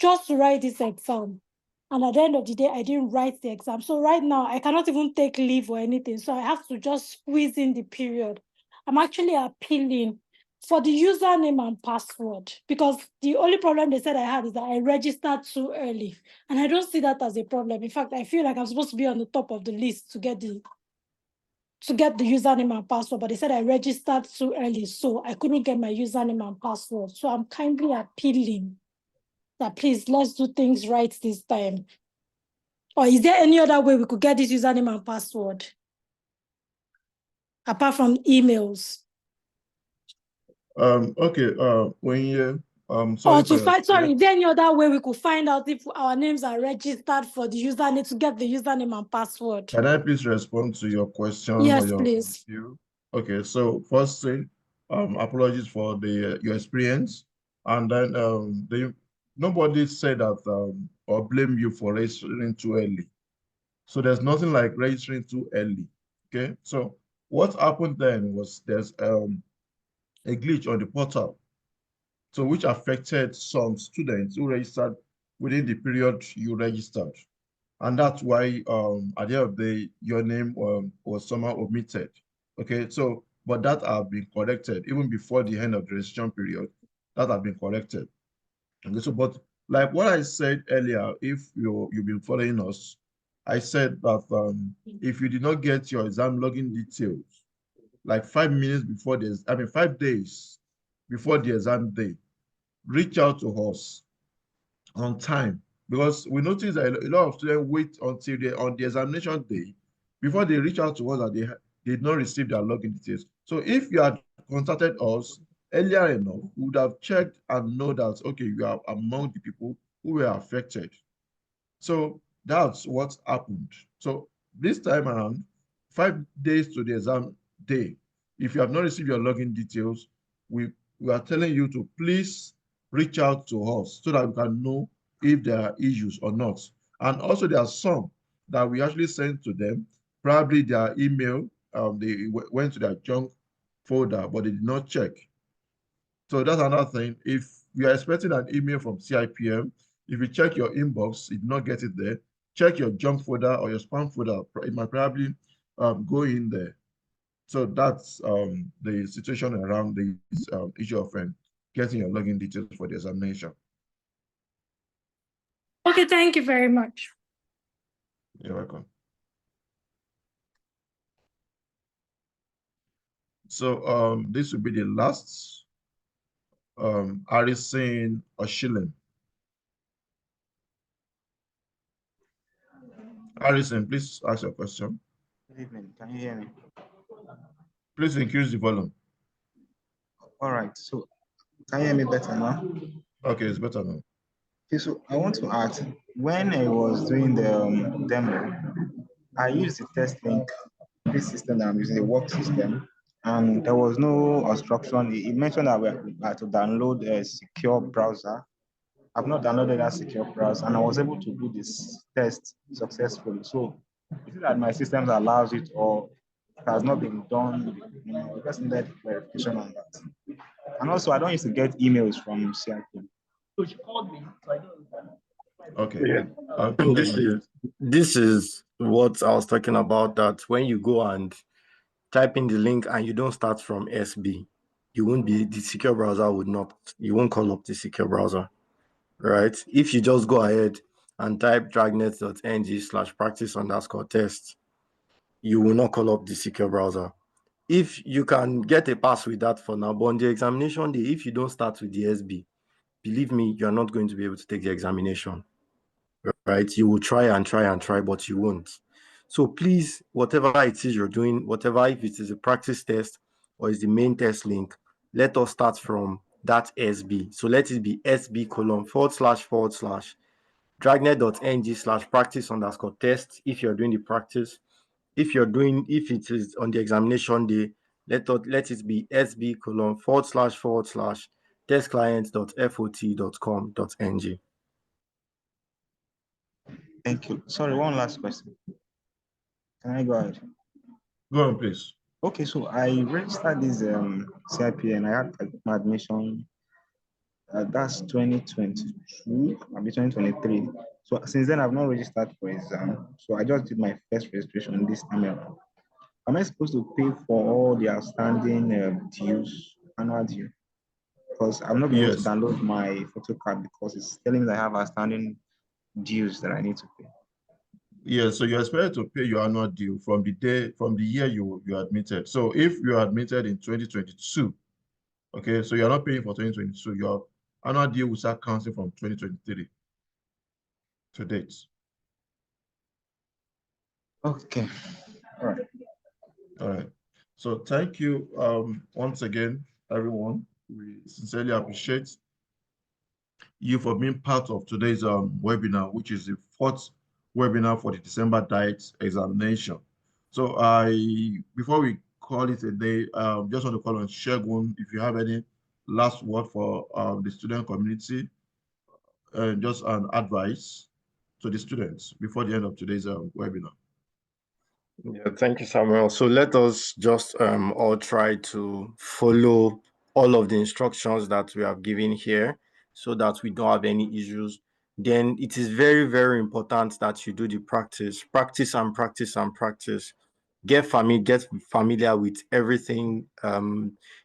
just to write this exam. And at the end of the day, I didn't write the exam. So right now, I cannot even take leave or anything. So I have to just squeeze in the period. I'm actually appealing for the username and password, because the only problem they said I had is that I registered too early. And I don't see that as a problem. In fact, I feel like I'm supposed to be on the top of the list to get the username and password, but they said I registered too early, so I couldn't get my username and password. So I'm kindly appealing that please, let's do things right this time. Or is there any other way we could get this username and password apart from emails? Okay, Oyinye, sorry Or for to your find, sorry, is there any other way we could find out if our names are registered for the username, to get the username and password? Can I please respond to your question or Yes, your please. issue? Okay, so first thing, apologies for your experience, and then nobody said that or blame you for registering too early. So there's nothing like registering too early. Okay, so what happened then was there's a glitch on the portal, so which affected some students who registered within the period you registered. And that's why at the end of the day, your name was somehow omitted. Okay, so, but that have been corrected even before the end of the registration period. That have been corrected. Okay, so, but like what I said earlier, if you've been following us, I said that if you did not get your exam login details, like 5 minutes before 5 days before the exam day, reach out to us on time, because we notice that a lot of students wait until on the examination day before they reach out to us that they did not receive their login details. So if you had contacted us earlier enough, we would have checked and know that, okay, you are among the people who were affected. So that's what happened. So this time around, 5 days to the exam day, if you have not received your login details, we are telling you to please reach out to us so that we can know if there are issues or not. And also there are some that we actually sent to them, probably their email, they went to their junk folder, but they did not check. So that's another thing. If you are expecting an email from CIPM, if you check your inbox, you did not get it there, check your junk folder or your spam folder. It might probably go in there. So that's the situation around this issue of getting your login details for the examination. Okay, thank you very much. You're welcome. So this will be the last Harrison Oshilin. Harrison, please ask your question. Good evening. Can you hear me? Please increase the volume. All right. So can you hear me better now? Okay, it's better now. Okay, so I want to ask, when I was doing the demo, I used the test link, this system that I'm using, the work system, and there was no obstruction. It mentioned that we had to download a secure browser. I've not downloaded that secure browser, and I was able to do this test successfully. So is it that my system allows it, or it has not been done? I just needed clarification on that. And also, I don't used to get emails from CIPM. So she called me, so I don't. Okay. Yeah. This is what I was talking about, that when you go and type in the link and you don't start from SB, you won't be, the secure browser would not, you won't call up the secure browser, right? If you just go ahead and type dragnet.ng/practice_test, you will not call up the secure browser. If you can get a pass with that for now, but on the examination day, if you don't start with the SB, believe me, you're not going to be able to take the examination, right? You will try and try and try, but you won't. So please, whatever it is you're doing, whatever, if it is a practice test or is the main test link, let us start from that SB. So let it be SB://dragnet.ng/practice_test if you're doing the practice. If it is on the examination day, let it be SB://testclient.fot.com.ng. Thank you. Sorry, one last question. Can I go ahead? Go on, please. Okay, so I registered this CIPM. I had my admission. That's 2022, maybe 2023. So since then, I've not registered for exam. So I just did my first registration this time around. Am I supposed to pay for all the outstanding dues, annual due? Because I'm not able to download my photo card because it's telling me that I have outstanding dues that I need to pay. Yeah, so you're expected to pay your annual due from the year you admitted. So if you are admitted in 2022, okay, so you're not paying for 2022, your annual due will start counting from 2023 to date. Okay. All right. All right. So thank you once again, everyone. We sincerely appreciate you for being part of today's webinar, which is the fourth webinar for the December diet examination. So before we call it a day, just want to call on Shegun if you have any last word for the student community, just an advice to the students before the end of today's webinar. Yeah, thank you, Samuel. So let us just all try to follow all of the instructions that we have given here so that we don't have any issues. Then it is very, very important that you do the practice and practice and practice. Get familiar with everything.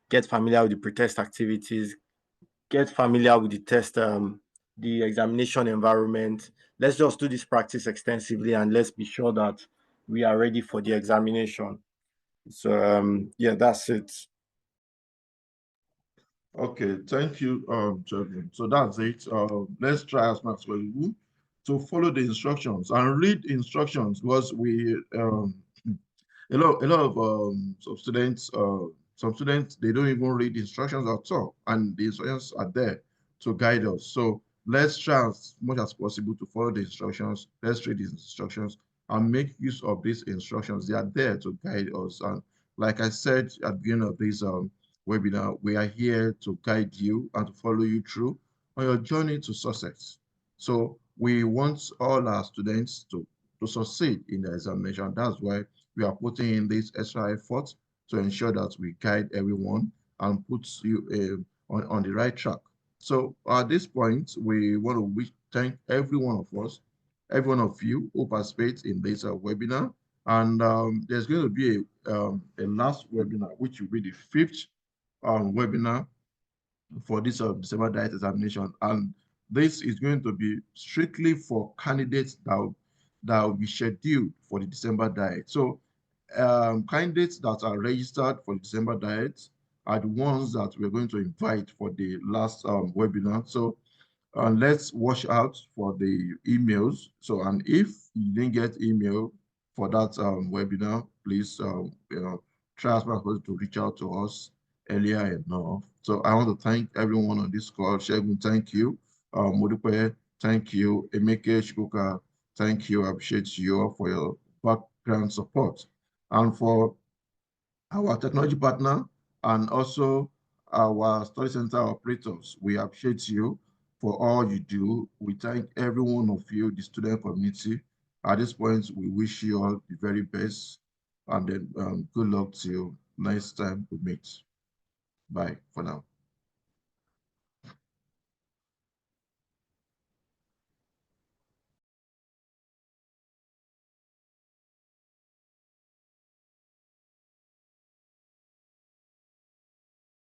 Get familiar with the pretest activities. Get familiar with the test, the examination environment. Let's just do this practice extensively and let's be sure that we are ready for the examination. So yeah, that's it. Okay, thank you, Chevron. So that's it. Let's try as much as possible to follow the instructions and read instructions, because we a lot of some students they don't even read instructions at all, and the instructions are there to guide us. So let's try as much as possible to follow the instructions. Let's read these instructions and make use of these instructions. They are there to guide us. And like I said at the beginning of this webinar, we are here to guide you and to follow you through on your journey to success. So we want all our students to succeed in the examination. That's why we are putting in this extra effort to ensure that we guide everyone and put you on the right track. So at this point, we want to thank every one of us, every one of you who participates in this webinar. And there's going to be a last webinar, which will be the fifth webinar for this December diet examination. And this is going to be strictly for candidates that will be scheduled for the December diet. So candidates that are registered for the December diet are the ones that we're going to invite for the last webinar. So let's watch out for the emails. So, and if you didn't get email for that webinar, please try as much as possible to reach out to us earlier enough. So I want to thank everyone on this call. Shegun, thank you. Modupe, thank you. Emeke Shikuka, thank you. I appreciate you all for your background support. And for our technology partner and also our study center operators, we appreciate you for all you do. We thank every one of you, the student community. At this point, we wish you all the very best, and then good luck till next time we meet. Bye for now.